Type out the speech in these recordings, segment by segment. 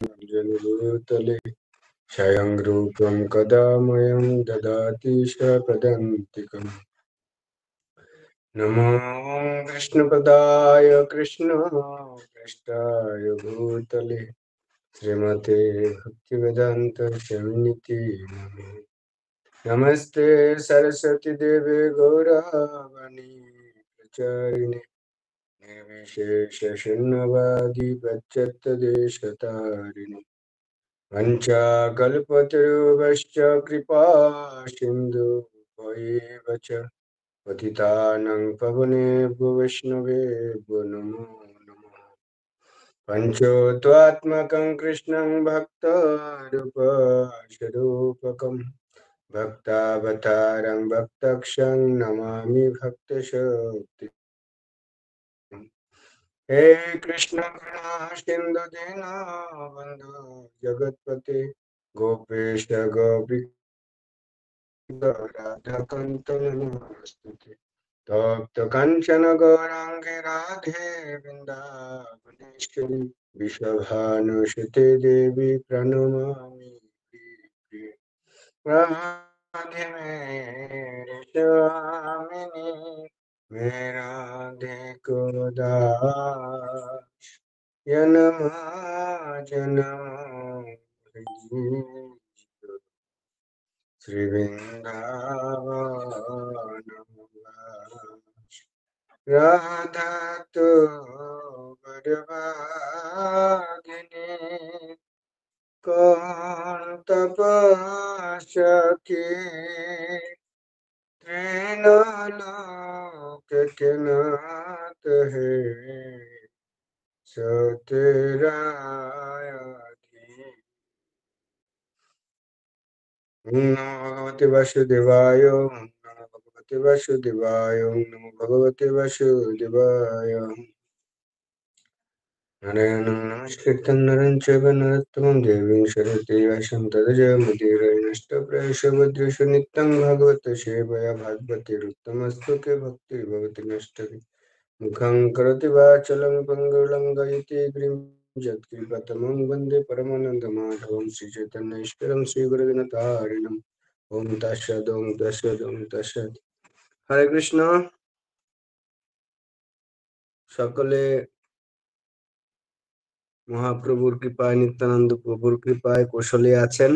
जलभूतले स्वयं रूपं कदा मह्यं ददाति स्वपदान्तिकम्। नमो विष्णुपदाय कृष्णपृष्ठाय भूतले श्रीमते भक्तिवेदान्त स्वामिनिति नमः। नमस्ते सरस्वती देवे गौरवाणी प्रचारिणे निर्विशेष शून्यवादी प्रत्यक्षदेशतारिणे वञ्चाकल्पतरुश्च कृपा सिन्धु भवेव च पतितानां पावनेभ्यो वैष्णवेभ्यो नमो नमः। पञ्चतत्त्वात्मकं कृष्णं भक्तरूपस्वरूपकं भक्तावतारं भक्तक्षं नमामि भक्तशक्तिम्। हे कृष्ण करुणा सिन्धु दीनबन्धु जगत्पते गोपेश राधाकान्त नमोऽस्तुते। तप्त काञ्चन गौराङ्गे राधे वृन्दावनेश्वरी वृषभानुसुते देवी प्रणमामि प्रिये। राधे मेरे स्वामिनी मेरा देखो दास जन्म श्री वृंदावन राधा तो बरबागिनी कौन तपस्या त्रिलोक के नाथ है सो तेरा नमो भगवते वासुदेवाय नमो भगवते वासुदेवाय नमो भगवते वासुदेवाय। नारायणं नमस्कृतं नरं चैव नरोत्तमं देवीं सरस्वतीं व्यासं ततो जयमुदीरये नष्टप्रायेषु भद्रेषु नित्यं भागवत सेवया भागवतेरुत्तमस्तुते भक्तिर्भवति नष्टके मुखं करोति वाचालं पङ्गुलं गयति गिरिं यत्कृपातमं वन्दे परमानन्दमाधवं श्रीचैतन्येश्वरं श्रीगुरुदिनतारिणम्। ओम तत्सत् ओम तत्सत् ओम तत्सत्। হরে কৃষ্ণ। সকলে মহাপ্রভুর কৃপায় নিত্যানন্দ প্রভুর কৃপায় কুশলে আছেন,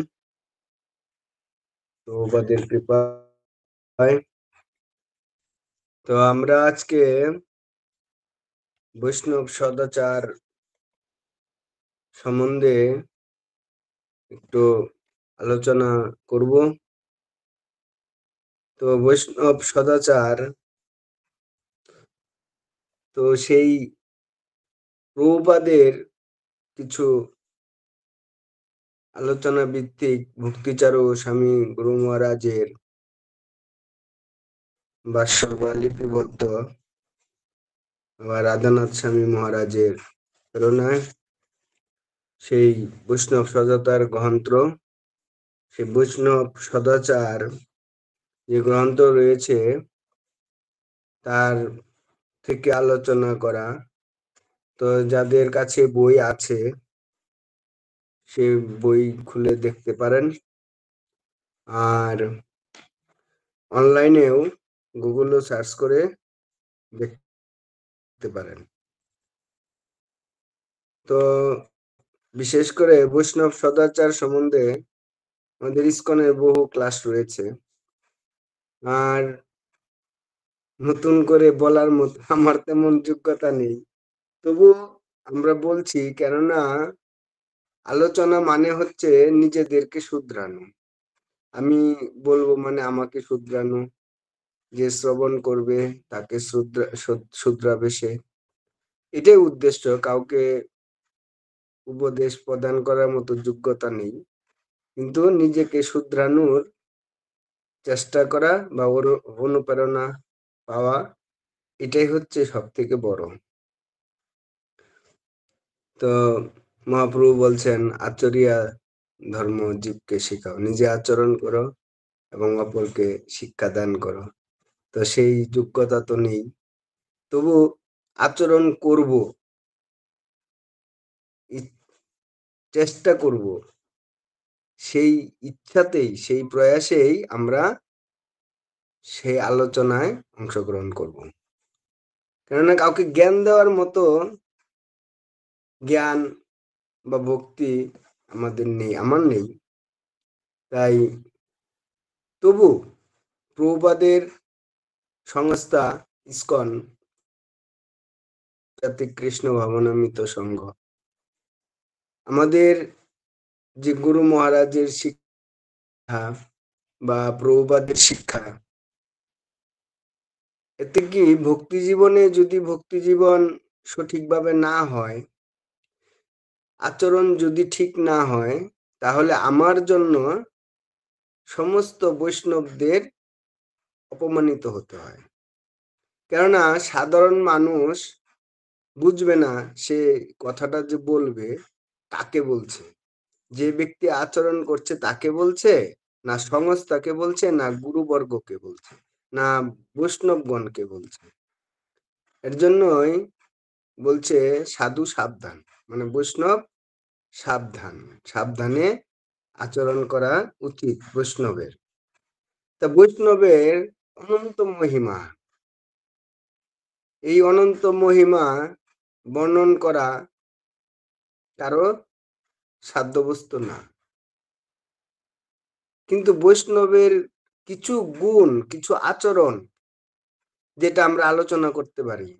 প্রভুপাদের কৃপায়। তো আমরা আজকে বৈষ্ণব সদাচার সম্বন্ধে একটু আলোচনা করব। তো বৈষ্ণব সদাচার, তো সেই প্রভুপাদের কিছু আলোচনা ভিত্তিক ভক্তিচারু স্বামী গুরু মহারাজের ভাষ্য বা লিপিবদ্ধ বা রাধানাথ স্বামী মহারাজের প্রেরণায় সেই বৈষ্ণব সদাচার গ্রন্থ, সেই বৈষ্ণব সদাচার যে গ্রন্থ রয়েছে তার থেকে আলোচনা করা। তো যাদের কাছে বই আছে সে বই খুলে দেখতে পারেন, আর অনলাইনেও গুগলও সার্চ করে দেখতে পারেন। তো বিশেষ করে বৈষ্ণব সদাচার সম্বন্ধে আমাদের ইসকনের বহু ক্লাস রয়েছে, আর নতুন করে বলার মতো আমার তেমন যোগ্যতা নেই। তবু আমরা বলছি, কেননা আলোচনা মানে হচ্ছে নিজেদেরকে শুধরানো। আমি বলবো মানে আমাকে শুধরানো, যে শ্রবণ করবে তাকে শুধরাবে সে, এটাই উদ্দেশ্য। কাউকে উপদেশ প্রদান করার মতো যোগ্যতা নেই, কিন্তু নিজেকে শুধরানোর চেষ্টা করা বা অনুপ্রেরণা পাওয়া, এটাই হচ্ছে সব থেকে বড়। তো মহাপ্রভু বলছেন, আচরিয়া ধর্ম জীবকে শেখাও, নিজে আচরণ করো এবং অপরকে শিক্ষা দান করো। তো সেই যোগ্যতা তো নেই, তবু আচরণ করব চেষ্টা করব, সেই ইচ্ছাতেই, সেই প্রয়াসেই আমরা সেই আলোচনায় অংশগ্রহণ করব। কেননা কাউকে জ্ঞান দেওয়ার মতো জ্ঞান বা ভক্তি আমাদের নেই, আমার নেই। তাই তবু প্রভুপাদের সংস্থা ইসকন, আধ্যাত্মিক কৃষ্ণ ভাবনামৃত সংঘ, আমাদের যে গুরু মহারাজের শিক্ষা বা প্রভুপাদের শিক্ষা, এতে কি ভক্তি জীবনে যদি ভক্তি জীবন সঠিকভাবে না হয়, আচরণ যদি ঠিক না হয়, তাহলে আমার জন্য সমস্ত বৈষ্ণবদের অপমানিত হতে হয়। কেননা সাধারণ মানুষ বুঝবে না সে কথাটা যে বলবে কাকে বলছে, যে ব্যক্তি আচরণ করছে তাকে বলছে, না সংস্থাকে বলছে, না গুরুবর্গকে বলছে, না বৈষ্ণবগণকে বলছে। এর জন্যই বলছে সাধু সাবধান, মানে বৈষ্ণব সাবধান, সাবধানে আচরণ করা উচিত বৈষ্ণবের। তা বৈষ্ণবের অনন্ত মহিমা, এই অনন্ত মহিমা বর্ণন করা কারো সাধ্যবস্তু না। কিন্তু বৈষ্ণবের কিছু গুণ, কিছু আচরণ যেটা আমরা আলোচনা করতে পারি,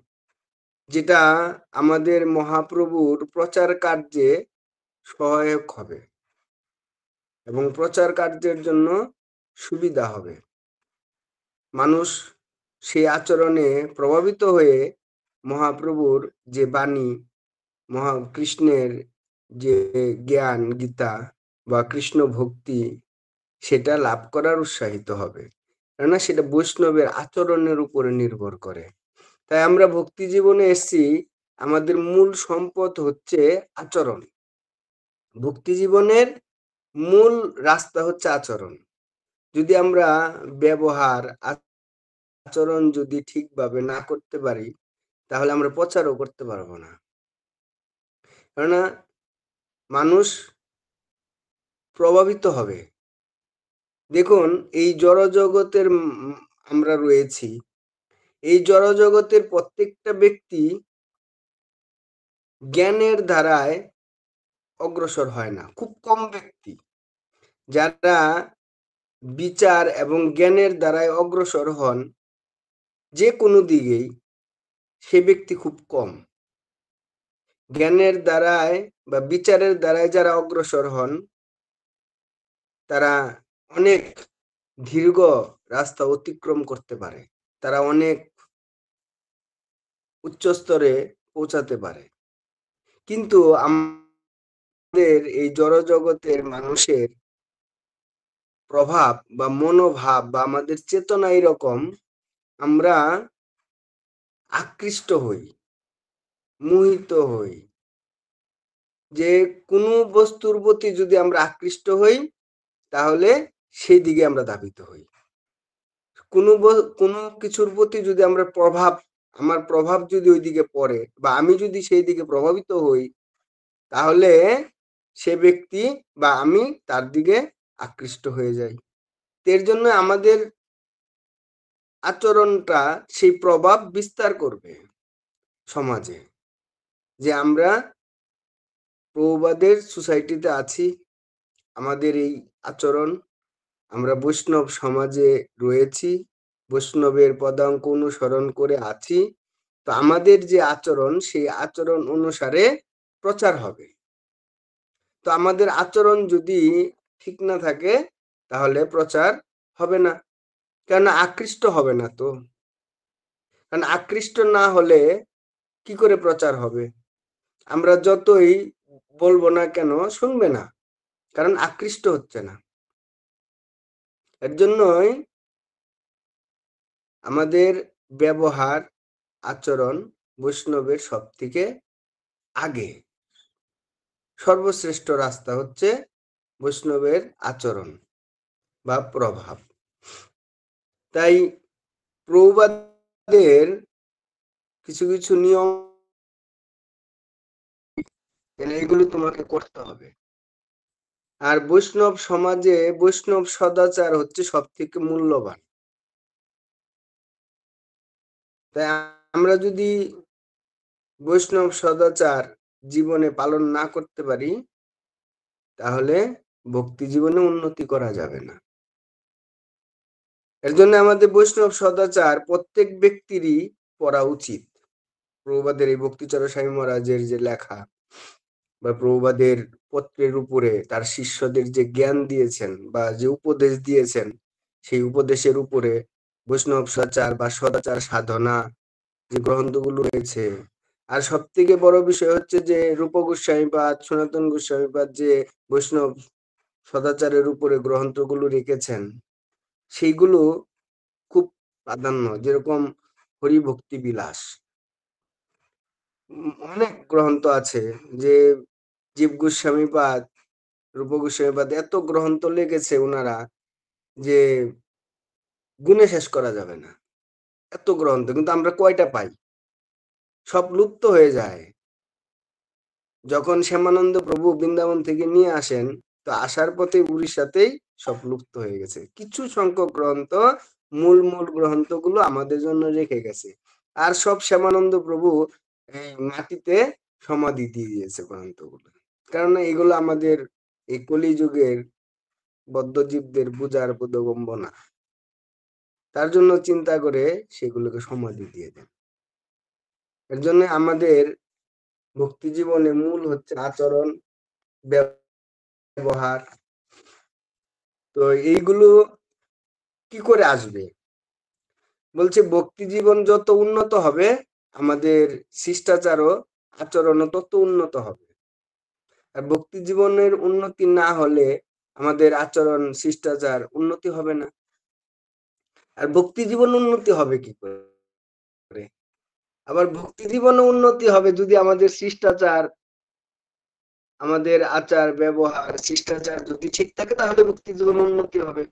যেটা আমাদের মহাপ্রভুর প্রচার কার্যে সহায়ক হবে এবং প্রচার কার্যের জন্য সুবিধা হবে। মানুষ সেই আচরণে প্রভাবিত হয়ে মহাপ্রভুর যে বাণী, কৃষ্ণের যে জ্ঞান গীতা বা কৃষ্ণ ভক্তি, সেটা লাভ করার উৎসাহিত হবে। কেননা সেটা বৈষ্ণবের আচরণের উপরে নির্ভর করে। তাই আমরা ভক্তি জীবনে এসেছি, আমাদের মূল সম্পদ হচ্ছে আচরণ। ভক্তি জীবনের মূল রাস্তা হচ্ছে আচরণ। যদি আমরা ব্যবহার, আচরণ যদি ঠিকভাবে না করতে পারি, তাহলে আমরা প্রচারও করতে পারবো না। কেননা মানুষ প্রভাবিত হবে। দেখুন, এই জড়জগতের আমরা রয়েছি, এই জড়জগতের প্রত্যেকটা ব্যক্তি জ্ঞানের ধারায় অগ্রসর হয় না। খুব কম ব্যক্তি যারা বিচার এবং জ্ঞানের দ্বারায় অগ্রসর হন যে কোনো দিকেই, সে ব্যক্তি খুব কম। জ্ঞানের দ্বারায় বা বিচারের দ্বারায় যারা অগ্রসর হন, তারা অনেক দীর্ঘ রাস্তা অতিক্রম করতে পারে, তারা অনেক উচ্চ স্তরে পৌঁছাতে পারে। কিন্তু আমাদের এই জড়জগতের মানুষের প্রভাব বা মনোভাব বা আমাদের চেতনা এরকম, আমরা আকৃষ্ট হই, মোহিত হই, যে কোনো বস্তুর প্রতি যদি আমরা আকৃষ্ট হই, তাহলে সেই দিকে আমরা ধাবিত হই। কোনো কিছুর প্রতি যদি আমরা আমার প্রভাব যদি ওই দিকে পড়ে বা আমি যদি সেই দিকে প্রভাবিত হই, তাহলে সে ব্যক্তি বা আমি তার দিকে আকৃষ্ট হয়ে যাই। এর জন্য আমাদের আচরণটা সেই প্রভাব বিস্তার করবে সমাজে, যে আমরা প্রভুপাদের সোসাইটিতে আছি, আমাদের এই আচরণ, আমরা বৈষ্ণব সমাজে রয়েছি, বৈষ্ণবের পদাঙ্ক অনুসরণ করে আছি, তো আমাদের যে আচরণ, সেই আচরণ অনুসারে প্রচার হবে। তো আমাদের আচরণ যদি ঠিক না থাকে, তাহলে প্রচার হবে না। কেন আকৃষ্ট হবে না তো? কারণ আকৃষ্ট না হলে কি করে প্রচার হবে? আমরা যতই বলবো না কেন, শুনবে না, কারণ আকৃষ্ট হচ্ছে না। এর জন্যই আমাদের ব্যবহার, আচরণ বৈষ্ণবের সব থেকে আগে। সর্বশ্রেষ্ঠ রাস্তা হচ্ছে বৈষ্ণবের আচরণ বা প্রভাব। তাই প্রভুপাদের কিছু কিছু নিয়ম, এগুলো তোমাকে করতে হবে। আর বৈষ্ণব সমাজে বৈষ্ণব সদাচার হচ্ছে সব থেকে মূল্যবান। তাই আমরা যদি বৈষ্ণব সদাচার জীবনে পালন না করতে পারি, তাহলে ভক্তি জীবনে উন্নতি করা যাবে না। এর জন্য আমাদের বৈষ্ণব সদাচার প্রত্যেক ব্যক্তিরই পড়া উচিত। প্রভুপাদের এই ভক্তিচর স্বামী মহারাজের যে লেখা বা প্রভুপাদের পত্রের উপরে তার শিষ্যদের যে জ্ঞান দিয়েছেন বা যে উপদেশ দিয়েছেন, সেই উপদেশের উপরে বৈষ্ণব সদাচার বা সদাচার সাধনা যে গ্রন্থগুলো রয়েছে, আর সব থেকে বড় বিষয় হচ্ছে যে রূপ গোস্বামীপাদ, সনাতন গোস্বামীপাদ যে বৈষ্ণব সদাচারের উপরে গ্রন্থগুলো রেখেছেন, সেইগুলো খুব প্রাধান্য। যেরকম হরি ভক্তি বিলাস, অনেক গ্রন্থ আছে যে জীব গোস্বামীপাদ, রূপ গোস্বামীপাদ এত গ্রন্থ লিখেছে ওনারা যে গুণে শেষ করা যাবে না। এত গ্রন্থ, কিন্তু আমরা কয়টা পাই? সব লুপ্ত হয়ে যায়। যখন শ্যামানন্দ প্রভু বৃন্দাবন থেকে নিয়ে আসেন, তো আসার পথে উড়িষ্যাতেই সব লুপ্ত হয়ে গেছে। কিছু সংখ্যক গ্রন্থ, মূল মূল গ্রন্থগুলো আমাদের জন্য রেখে গেছে। আর সব শ্যামানন্দ প্রভু এই মাটিতে সমাধি দিয়ে দিয়েছে গ্রন্থগুলো। কারণ এগুলো আমাদের এই কলিযুগের বদ্ধজীবদের বুঝার বোধগম্য না। তার জন্য চিন্তা করে সেগুলোকে সমাধি দিয়ে দেন। এর জন্য আমাদের ভক্তি জীবনে মূল হচ্ছে আচরণ, ব্যবহার। তো এইগুলো কি করে আসবে? বলছে ভক্তি জীবন যত উন্নত হবে, আমাদের শিষ্টাচারও আচরণও তত উন্নত হবে। আর ভক্তি জীবনের উন্নতি না হলে আমাদের আচরণ শিষ্টাচার উন্নতি হবে না। আর ভক্তি জীবন উন্নতি হবে কি করে? আবার ভক্তি জীবনে উন্নতি হবে যদি আমাদের শিষ্টাচার, আমাদের আচার ব্যবহার শিষ্টাচার যদি ঠিক থাকে, তাহলে ভক্তি জীবন উন্নতি হবে।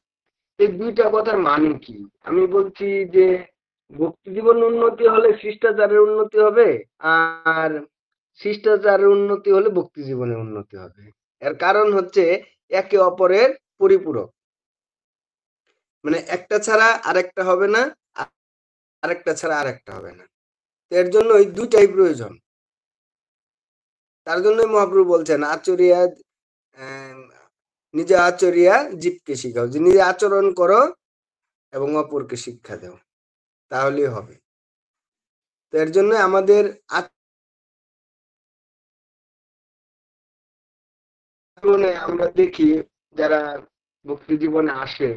এই দুইটা কথার মানে কি? আমি বলছি যে ভক্তি জীবন উন্নতি হলে শিষ্টাচারের উন্নতি হবে, আর শিষ্টাচারের উন্নতি হলে ভক্তি জীবনের উন্নতি হবে। এর কারণ হচ্ছে একে অপরের পরিপূরক। মানে একটা ছাড়া আরেকটা হবে না, আরেকটা ছাড়া আরেকটা হবে না। এর জন্য ওই দুইটাই প্রয়োজন। তার জন্যই মহাপ্রভু বলছেন আচরিয়া, নিজে আচরিয়া জীবকে শিখাও, যে নিজে আচরণ করো এবং অপরকে শিক্ষা দাও, তাহলেই হবে। তো এর জন্য আমাদের আচরণে আমরা দেখি যারা ভক্তি জীবনে আসে,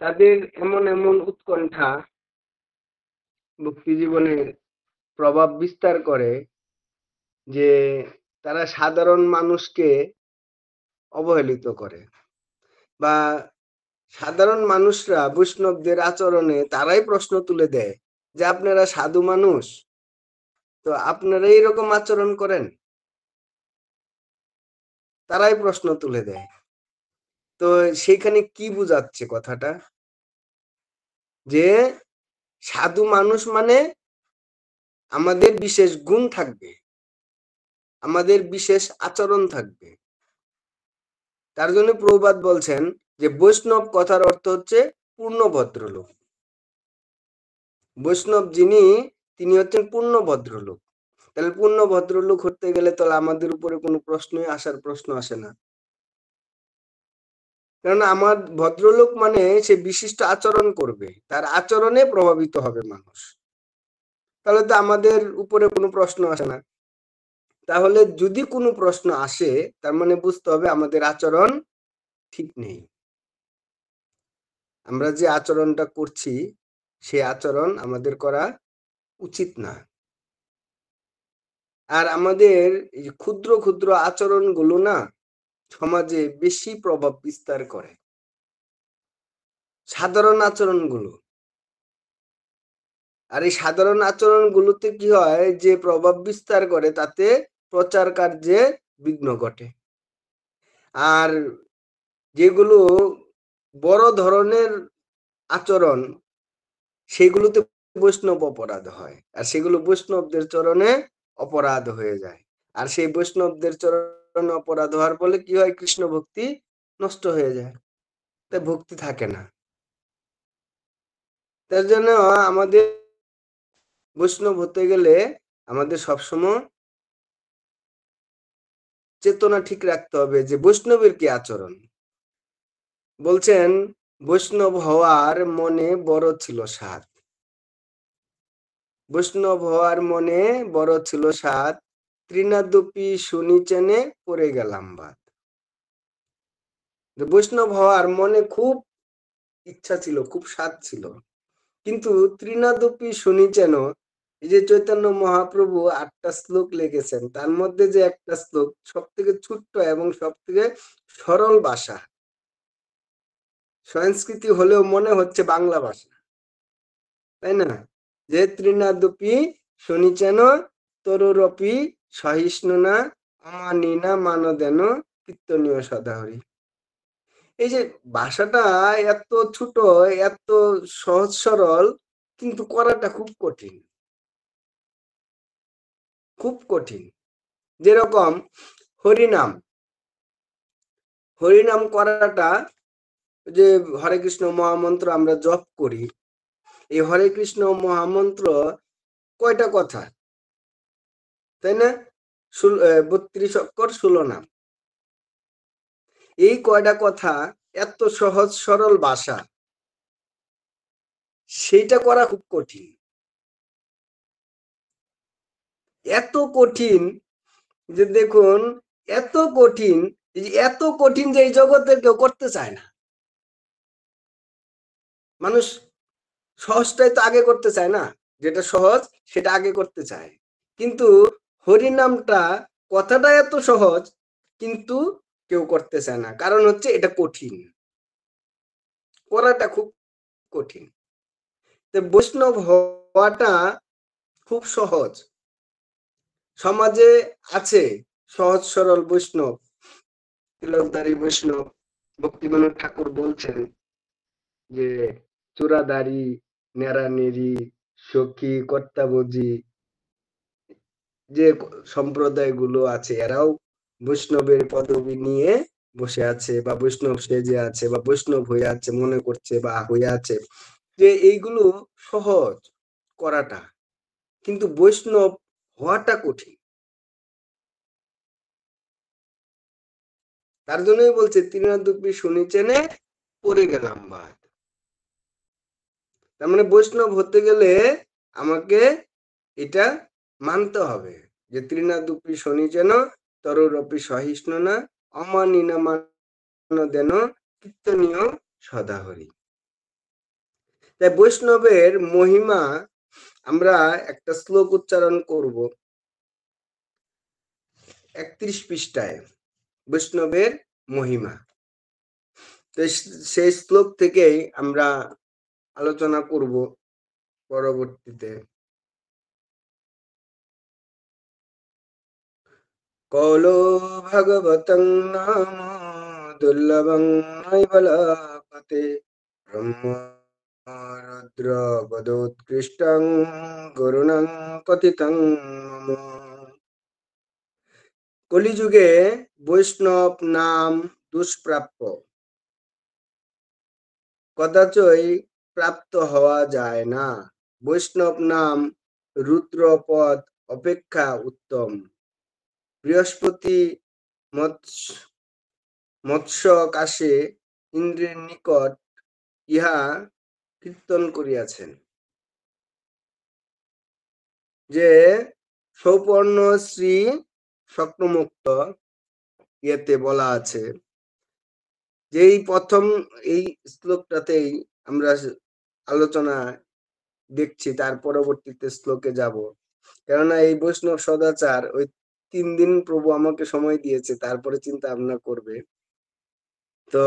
তাদের এমন এমন উৎকণ্ঠা ভক্তি জীবনের প্রভাব বিস্তার করে যে তারা সাধারণ মানুষকে অবহেলিত করে, বা সাধারণ মানুষরা বৈষ্ণবদের আচরণে তারাই প্রশ্ন তুলে দেয় যে আপনারা সাধু মানুষ, তো আপনারা এইরকম আচরণ করেন। তারাই প্রশ্ন তুলে দেয়। তো সেইখানে কি বুঝাচ্ছে কথাটা? যে সাধু মানুষ মানে আমাদের বিশেষ গুণ থাকবে, আমাদের বিশেষ আচরণ থাকবে। তার জন্য প্রভুপাদ বলছেন যে বৈষ্ণব কথার অর্থ হচ্ছে পূর্ণ ভদ্রলোক। বৈষ্ণব যিনি, তিনি হচ্ছেন পূর্ণ ভদ্রলোক। তাহলে পূর্ণ ভদ্রলোক হতে গেলে তাহলে আমাদের উপরে কোনো প্রশ্নই আসার প্রশ্ন আসে না। কারণ আমার ভদ্রলোক মানে সে বিশিষ্ট আচরণ করবে, তার আচরণে প্রভাবিত হবে মানুষ। তাহলে তো আমাদের উপরে কোনো প্রশ্ন আসে না। তাহলে যদি কোনো প্রশ্ন আসে, তার মানে বুঝতে হবে আমাদের আচরণ ঠিক নেই। আমরা যে আচরণটা করছি, সেই আচরণ আমাদের করা উচিত না। আর আমাদের এই ক্ষুদ্র ক্ষুদ্র আচরণগুলো না সমাজে বেশি প্রভাব বিস্তার করে। সাধারণ আচরণগুলো, আর এই সাধারণ আচরণগুলোতে কি হয়, যে প্রভাব বিস্তার করে তাতে প্রচার কার্যে বিঘ্ন ঘটে। আর যেগুলো বড় ধরনের আচরণ, সেগুলোতে বৈষ্ণব অপরাধ হয়, আর সেগুলো বৈষ্ণবদের চরণে অপরাধ হয়ে যায়। আর সেই বৈষ্ণবদের চরণে অপরাধ হওয়ার ফলে কি হয়, কৃষ্ণ ভক্তি নষ্ট হয়ে যায়, তাই ভক্তি থাকে না। তার জন্য আমাদের বৈষ্ণব হতে গেলে আমাদের সবসময় চেতনা ঠিক রাখতে হবে যে বৈষ্ণবের কি আচরণ। বলছেন, বৈষ্ণব হওয়ার মনে বড় ছিল সাধ, বৈষ্ণব হওয়ার মনে বড় ছিল সাধ, তৃণাদপি শুনিচেনে পড়ে গেলাম বাদ। বৈষ্ণব হওয়ার মনে খুব ইচ্ছা ছিল, খুব স্বাদ ছিল, কিন্তু তৃণাদপি শুনিচেন, এই যে চৈতন্য মহাপ্রভু 8টা শ্লোক লিখেছেন, তার মধ্যে যে একটা শ্লোক সব থেকে ছোট্ট এবং সব থেকে সরল ভাষা, সংস্কৃতি হলেও মনে হচ্ছে বাংলা ভাষা, তাই না? যে তৃণাদপি শুনিচেন তরুরপি সহিষ্ণুনা অমানিনা মানদেন কীর্তনীয় সদাহরি। এই যে ভাষাটা এত ছোট, এত সহজ সরল, কিন্তু করাটা খুব কঠিন, খুব কঠিন। যেরকম হরিনাম, হরিনাম করাটা, যে হরে কৃষ্ণ মহামন্ত্র আমরা জপ করি, এই হরে কৃষ্ণ মহামন্ত্র কয়টা কথা, তাই না? 32 অক্ষর 16 নাম। এই কয়টা কথা, এত সহজ সরল ভাষা, সেইটা করা খুব কঠিন, এত কঠিন যে দেখুন, এত কঠিন, এত কঠিন যে এই জগতের কেউ করতে চায় না। মানুষ সহজটাই তো আগে করতে চায় না, যেটা সহজ সেটা আগে করতে চায়। কিন্তু হরিনামটা, কথাটা এত সহজ, কিন্তু কেউ করতে চায় না, কারণ হচ্ছে এটা কঠিন, করাটা খুব কঠিন। তো বৈষ্ণব হওয়াটা খুব সহজ। সমাজে আছে সহজ সরল বৈষ্ণব, তিলকধারী বৈষ্ণব। ভক্তিবিনোদ ঠাকুর বলছেন যে চূড়াদারি, নেড়ানেড়ি, সখী, কর্তাবজি, যে সম্প্রদায়গুলো আছে, এরাও বৈষ্ণবের পদবি নিয়ে বসে আছে, বা বৈষ্ণব সেজে আছে, বা বৈষ্ণব হয়ে আছে মনে করছে, বা হয়ে আছে, যে এইগুলো সহজ করাটা, কিন্তু বৈষ্ণব হওয়াটা কঠিন। তার জন্যই বলছে তৃণাদপি শুনিচেনে পড়ে গেলাম বাদ। তার মানে বৈষ্ণব হতে গেলে আমাকে এটা মানতে হবে যে তৃণাদপি শুনিচেন তরুরপি সহিষ্ণুনা অমানিনা মানদেন কীর্তনীয় সদাহরি। তাই বৈষ্ণবের মহিমা আমরা একটা শ্লোক উচ্চারণ করব 31 পৃষ্ঠায়, বৈষ্ণবের মহিমা। তো সেই শ্লোক থেকেই আমরা আলোচনা করব পরবর্তীতে। কৌলো ভগবতং নাম দুর্লভং নৈব লভতে, ব্রহ্ম রুদ্র পদোৎকৃষ্টং গুরুণং কথিতং মম। কলিযুগে বৈষ্ণব নাম দুষ্প্রাপ্য, কদাচই প্রাপ্ত হওয়া যায় না। বৈষ্ণব নাম রুদ্রপদ অপেক্ষা উত্তম। বৃহস্পতি মৎস্য কাশে ইন্দ্রের নিকট ইহা কীর্তন করিয়াছেন, যে সৌপর্ণ শ্রী স্বপ্নমুক্ত ইয়েতে বলা আছে, যে এই প্রথম এই শ্লোকটাতেই আমরা আলোচনা দেখছি, তার পরবর্তীতে শ্লোকে যাব। কেননা এই বৈষ্ণব সদাচার ওই 3 দিন প্রভু আমাকে সময় দিয়েছে, তারপরে চিন্তা ভাবনা করবে, তো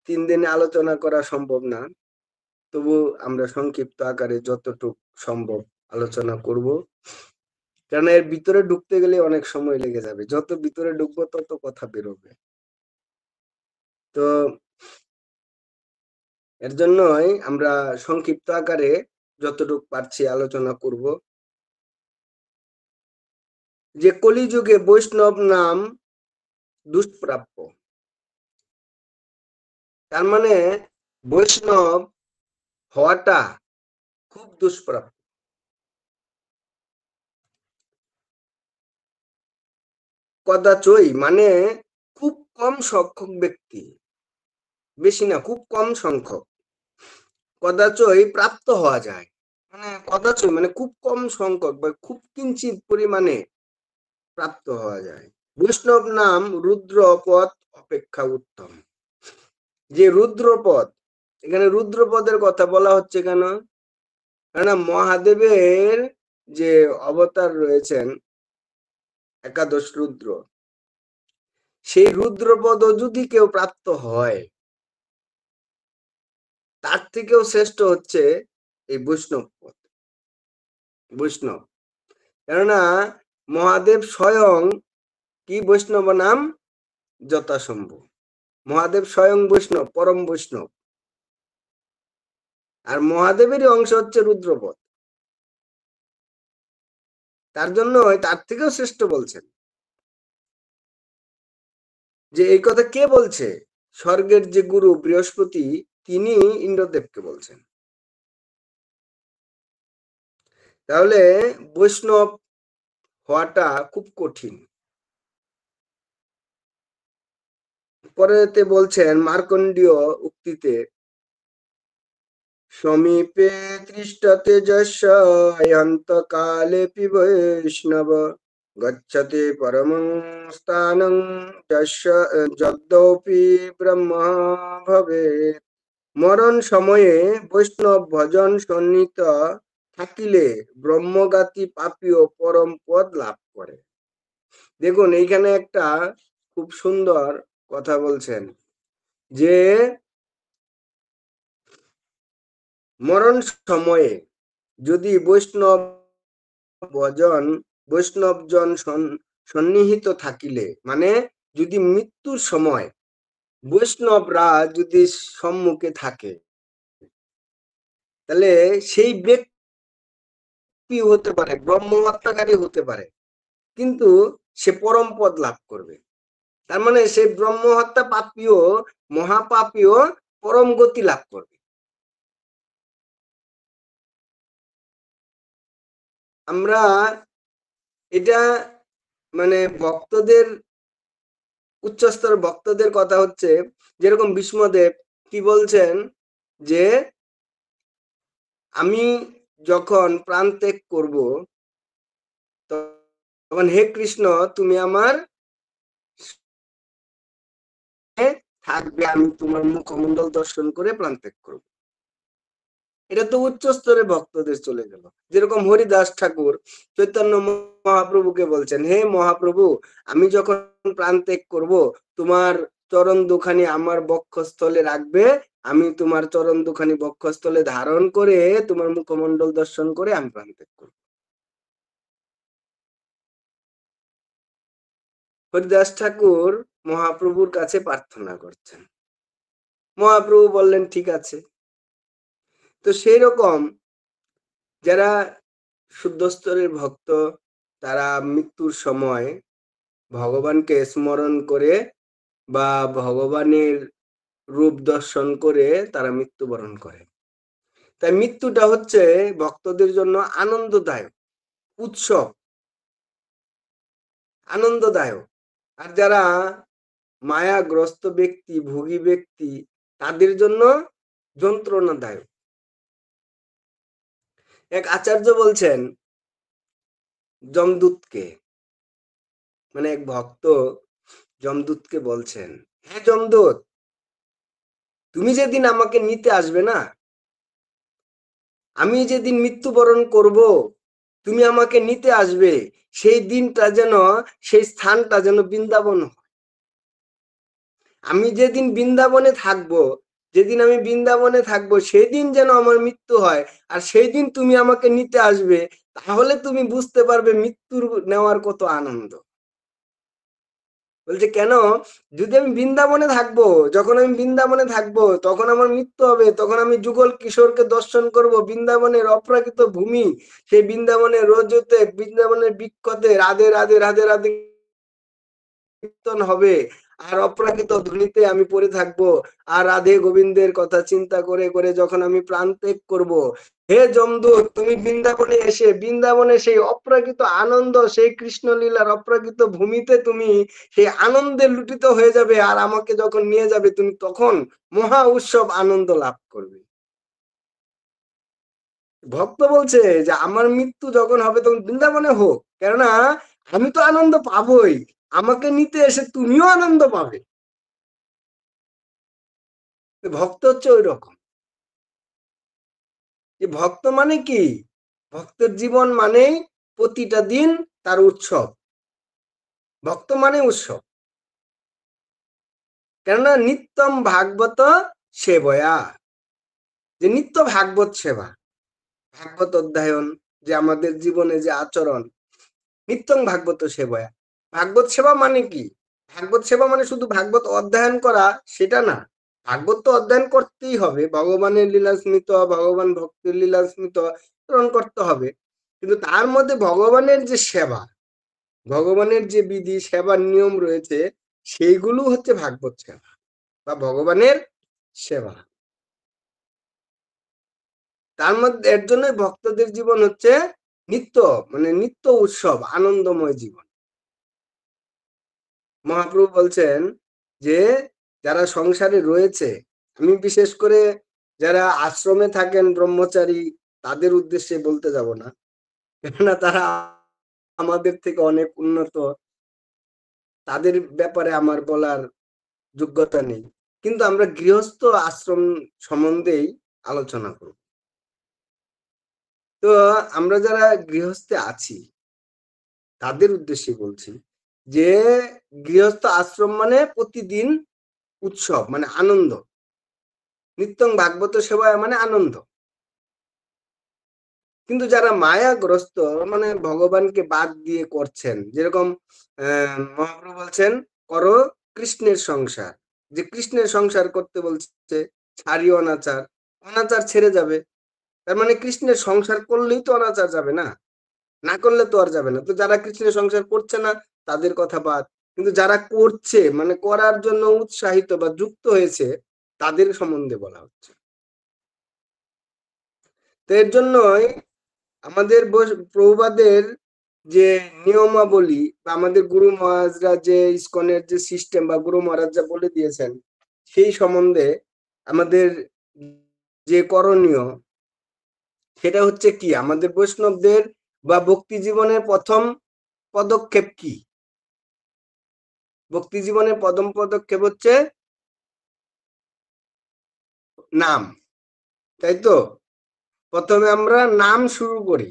3 দিনে আলোচনা করা সম্ভব না। তবু আমরা সংক্ষিপ্ত আকারে যতটুক সম্ভব আলোচনা করব, কেননা এর ভিতরে ঢুকতে গেলে অনেক সময় লেগে যাবে, যত ভিতরে ঢুকবো তত কথা বেরোবে। তো এর জন্যই আমরা সংক্ষিপ্ত আকারে যতটুক পারছি আলোচনা করব, যে কলিযুগে বৈষ্ণব নাম দুষ্প্রাপ্য। তার মানে বৈষ্ণব হওয়াটা খুব দুষ্প্রাপ্য। কদাচই মানে খুব কম সংখ্যক ব্যক্তি, বেশি না, খুব কম সংখ্যক। কদাচই প্রাপ্ত হওয়া যায়, মানে কদাচই মানে খুব কম সংখ্যক বা খুব কিঞ্চিত পরিমাণে প্রাপ্ত হওয়া যায়। বৈষ্ণব নাম রুদ্রপদ অপেক্ষা উত্তম। যে রুদ্রপদ, এখানে রুদ্রপদের কথা বলা হচ্ছে কেন? কেননা মহাদেবের যে অবতার রয়েছেন একাদশ রুদ্র, সেই রুদ্রপদ যদি কেউ প্রাপ্ত হয়, তার থেকেও শ্রেষ্ঠ হচ্ছে এই বৈষ্ণব পদ, বৈষ্ণব। কেননা মহাদেব স্বয়ং কি বৈষ্ণব নাম যথাসম্ভব। মহাদেব স্বয়ং বৈষ্ণব, পরম বৈষ্ণব। আর মহাদেবেরই অংশ হচ্ছে রুদ্রপদ। তার জন্য তার থেকেও শ্রেষ্ঠ বলছেন। যে এই কথা কে বলছে? স্বর্গের যে গুরু বৃহস্পতি, তিনি ইন্দ্রদেবকে বলছেন। তাহলে বৈষ্ণব হওয়াটা খুব কঠিন। পরেতে বলছেন মার্কণ্ডীয় উক্তিতে, সমীপে তিষ্ঠতে যস্য অন্তকালেপি বৈষ্ণব গচ্ছতে পরমং স্থানং যস্য যদ্যপি ব্রহ্ম ভবেৎ। মরণ সময়ে বৈষ্ণব ভজন সন্নিহিত থাকিলে ব্রহ্মগাতি পাপীয় পরম পদ লাভ করে। দেখুন এইখানে একটা খুব সুন্দর কথা বলছেন যে মরণ সময়ে যদি বৈষ্ণব ভজন, বৈষ্ণবজন সন্নিহিত থাকিলে, মানে যদি মৃত্যুর সময় বৈষ্ণবরা যদি সম্মুখে থাকে, তাহলে সেই ব্যক্তি হতে পারে ব্রহ্ম হত্যাকারী হতে পারে, কিন্তু সে পরম পদ লাভ করবে। তার মানে সে ব্রহ্ম হত্যা পাপীয়, মহাপাপীয় পরম গতি লাভ করবে। আমরা এটা মানে ভক্তদের, উচ্চস্তর ভক্তদের কথা হচ্ছে, যেরকম বিষ্ণুদেব কি বলছেন যে আমি যখন প্রাণ ত্যাগ করবো, তখন হে কৃষ্ণ তুমি আমার থাকবে, আমি তোমার মুখমণ্ডল দর্শন করে প্রাণ ত্যাগ করবো। এটা তো উচ্চ স্তরে ভক্তদের চলে গেল। যেরকম হরিদাস ঠাকুর চৈতন্য মহাপ্রভুকে বলছেন, হে মহাপ্রভু আমি যখন প্রাণ ত্যাগ করবো, তোমার চরণ দুখানি আমার বক্ষস্থলে রাখবে, আমি তোমার চরণ দুখানি বক্ষস্থলে ধারণ করে তোমার মুখমণ্ডল দর্শন করে আমি প্রাণ ত্যাগ করবো। হরিদাস ঠাকুর মহাপ্রভুর কাছে প্রার্থনা করছেন, মহাপ্রভু বললেন ঠিক আছে। তো সেই রকম যারা শুদ্ধ স্তরের ভক্ত, তারা মৃত্যুর সময় ভগবানকে স্মরণ করে বা ভগবানের রূপ দর্শন করে তারা মৃত্যুবরণ করে। তাই মৃত্যুটা হচ্ছে ভক্তদের জন্য আনন্দদায়ক উৎসব, আনন্দদায়ক। আর যারা মায়াগ্রস্ত ব্যক্তি, ভোগী ব্যক্তি, তাদের জন্য যন্ত্রণাদায়ক। এক আচার্য বলছেন যমদূতকে, মানে এক ভক্ত যমদূতকে বলছেন, হে যমদূত তুমি যেদিন আমাকে নিতে আসবে না, আমি যেদিন মৃত্যুবরণ করব, তুমি আমাকে নিতে আসবে, সেই দিনটা যেন, সেই স্থানটা যেন বৃন্দাবন হয়। আমি যেদিন বৃন্দাবনে থাকবো, যেদিন আমি বৃন্দাবনে থাকবো সেই দিন যেন আমার মৃত্যু হয়, আর সেই দিন তুমি আমাকে নিতে আসবে, তাহলে তুমি বুঝতে পারবে মৃত্যুর নেওয়ার কত আনন্দ। বলছে কেন? যদি আমি বৃন্দাবনে থাকবো, যখন আমি বৃন্দাবনে থাকবো তখন আমার মৃত্যু হবে, তখন আমি যুগল কিশোরকে দর্শন করব, বৃন্দাবনের অপ্রাকৃত ভূমি, সেই বৃন্দাবনের রোজতে, বৃন্দাবনের বৃক্ষতে রাধে রাধে রাধে রাধে কীর্তন হবে আর অপ্রাকৃত ধ্বনিতে আমি পড়ে থাকবো আর রাধে গোবিন্দের কথা চিন্তা করে করে যখন আমি প্রাণ ত্যাগ করবো, হে যমদূত তুমি বৃন্দাবনে এসে বৃন্দাবনে সেই অপ্রাকৃত আনন্দ, সেই কৃষ্ণ লীলার অপ্রাকৃত ভূমিতে তুমি সেই আনন্দে লুটিত হয়ে যাবে আর আমাকে যখন নিয়ে যাবে তুমি তখন মহা উৎসব আনন্দ লাভ করবে। ভক্ত বলছে যে আমার মৃত্যু যখন হবে তখন বৃন্দাবনে হোক, কেননা আমি তো আনন্দ পাবোই, আমাকে নিতে এসে তুমিও আনন্দ পাবে। ভক্ত হচ্ছে ওই রকম, যে ভক্ত মানে কি, ভক্তের জীবন মানেই প্রতিটা দিন তার উৎসব। ভক্ত মানে উৎসব, কেননা নিত্যম ভাগবত সেবয়া, যে নিত্য ভাগবত সেবা, ভাগবত অধ্যয়ন, যে আমাদের জীবনে যে আচরণ, নিত্যং ভাগবত সেবয়া। ভাগবত সেবা মানে কি? ভাগবত সেবা মানে শুধু ভাগবত অধ্যয়ন করা সেটা না। ভাগবত তো অধ্যয়ন করতেই হবে, ভগবানের লীলা স্মৃত, ভগবান ভক্তির লীলা স্মৃত স্মরণ করতে হবে, কিন্তু তার মধ্যে ভগবানের যে সেবা, ভগবানের যে বিধি সেবার নিয়ম রয়েছে, সেইগুলো হচ্ছে ভাগবত সেবা বা ভগবানের সেবা। তার মধ্যে এর জন্যই ভক্তদের জীবন হচ্ছে নিত্য, মানে নিত্য উৎসব, আনন্দময় জীবন। মহাপ্রভু বলছেন যে যারা সংসারে রয়েছে, আমি বিশেষ করে যারা আশ্রমে থাকেন ব্রহ্মচারী তাদের উদ্দেশ্যে বলতে যাব না, কেননা তারা আমাদের থেকে অনেক উন্নত, তাদের ব্যাপারে আমার বলার যোগ্যতা নেই, কিন্তু আমরা গৃহস্থ আশ্রম সম্বন্ধেই আলোচনা করব। তো আমরা যারা গৃহস্থে আছি তাদের উদ্দেশ্যে বলছি যে গৃহস্থ আশ্রম মানে প্রতিদিন উৎসব, মানে আনন্দ, নিত্যং ভাগবত সেবায় মানে আনন্দ। কিন্তু যারা মায়াগ্রস্ত, মানে ভগবানকে বাদ দিয়ে করছেন, যেরকম মহাপ্রভু বলছেন করো কৃষ্ণের সংসার, যে কৃষ্ণের সংসার করতে বলছে, ছাড়ি অনাচার, অনাচার ছেড়ে যাবে, তার মানে কৃষ্ণের সংসার করলেই তো অনাচার যাবে না, না করলে তো আর যাবে না। তো যারা কৃষ্ণের সংসার করছে না তাদের কথা বাদ, কিন্তু যারা করছে, মানে করার জন্য উৎসাহিত বা যুক্ত হয়েছে, তাদের সম্বন্ধে বলা হচ্ছে। তো এর জন্যই আমাদের প্রভুপাদের যে নিয়মাবলী বা আমাদের গুরু মহারাজরা যে ইসকনের যে সিস্টেম বা গুরু মহারাজরা বলে দিয়েছেন, সেই সম্বন্ধে আমাদের যে করণীয় সেটা হচ্ছে কি, আমাদের বৈষ্ণবদের বা ভক্তি জীবনের প্রথম পদক্ষেপ কি? ভক্তি জীবনের প্রথম পদক্ষেপ হচ্ছে নাম, তাই তো? প্রথমে আমরা নাম শুরু করি,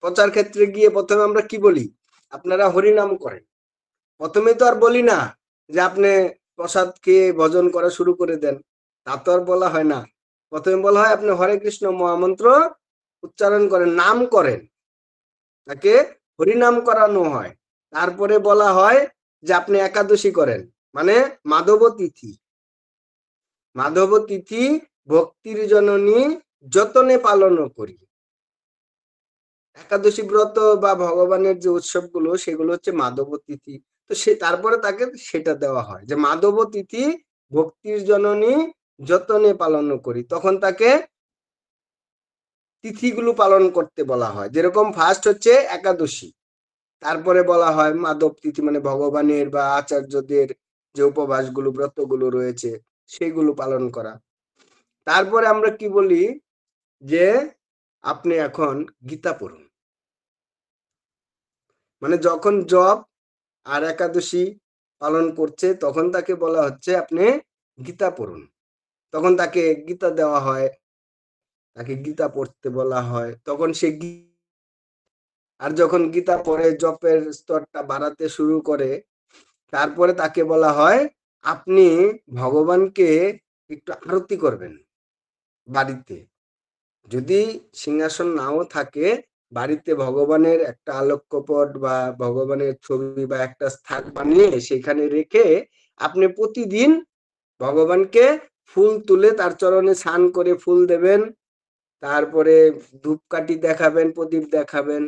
প্রচার ক্ষেত্রে গিয়ে প্রথমে আমরা কি বলি, আপনারা হরি নাম করেন। প্রথমে তো আর বলি না যে আপনি প্রসাদ খেয়ে ভজন করা শুরু করে দেন, তা তো আর বলা হয় না। প্রথমে বলা হয় আপনি হরে কৃষ্ণ মহামন্ত্র উচ্চারণ করেন, নাম করেন, তাকে হরিনাম করানো হয়। তারপরে বলা হয় যে আপনি একাদশী করেন, মানে মাধব তিথি, মাধব তিথি ভক্তির জননী যতনে পালন করি। একাদশী ব্রত বা ভগবানের যে উৎসবগুলো সেগুলো হচ্ছে মাধব তিথি। তো সে তারপরে তাকে সেটা দেওয়া হয় যে মাধব তিথি ভক্তির জননী যতনে পালন করি, তখন তাকে তিথিগুলো পালন করতে বলা হয়। যেরকম ফার্স্ট হচ্ছে একাদশী, তারপরে বলা হয় মাধব তিথি, মানে ভগবানের বা আচার্যদের যে উপবাসগুলো ব্রতগুলো রয়েছে সেগুলো পালন করা। তারপরে আমরা কি বলি যে আপনি এখন গীতা পড়ুন, মানে যখন জপ আর একাদশী পালন করছে তখন তাকে বলা হচ্ছে আপনি গীতা পড়ুন, তখন তাকে গীতা দেওয়া হয়, তাকে গীতা পড়তে বলা হয়, তখন সে আর যখন গীতা পড়ে জপের স্তরটা বাড়াতে শুরু করে, তারপরে তাকে বলা হয় আপনি ভগবানকে একটু আরতি করবেন বাড়িতে, যদি সিংহাসন নাও থাকে বাড়িতে ভগবানের একটা আলোককপট বা ভগবানের ছবি বা একটা স্থান বানিয়ে সেখানে রেখে আপনি প্রতিদিন ভগবানকে ফুল তুলে তার চরণে স্নান করে ফুল দেবেন, তারপরে ধূপকাঠি দেখাবেন, প্রদীপ দেখাবেন,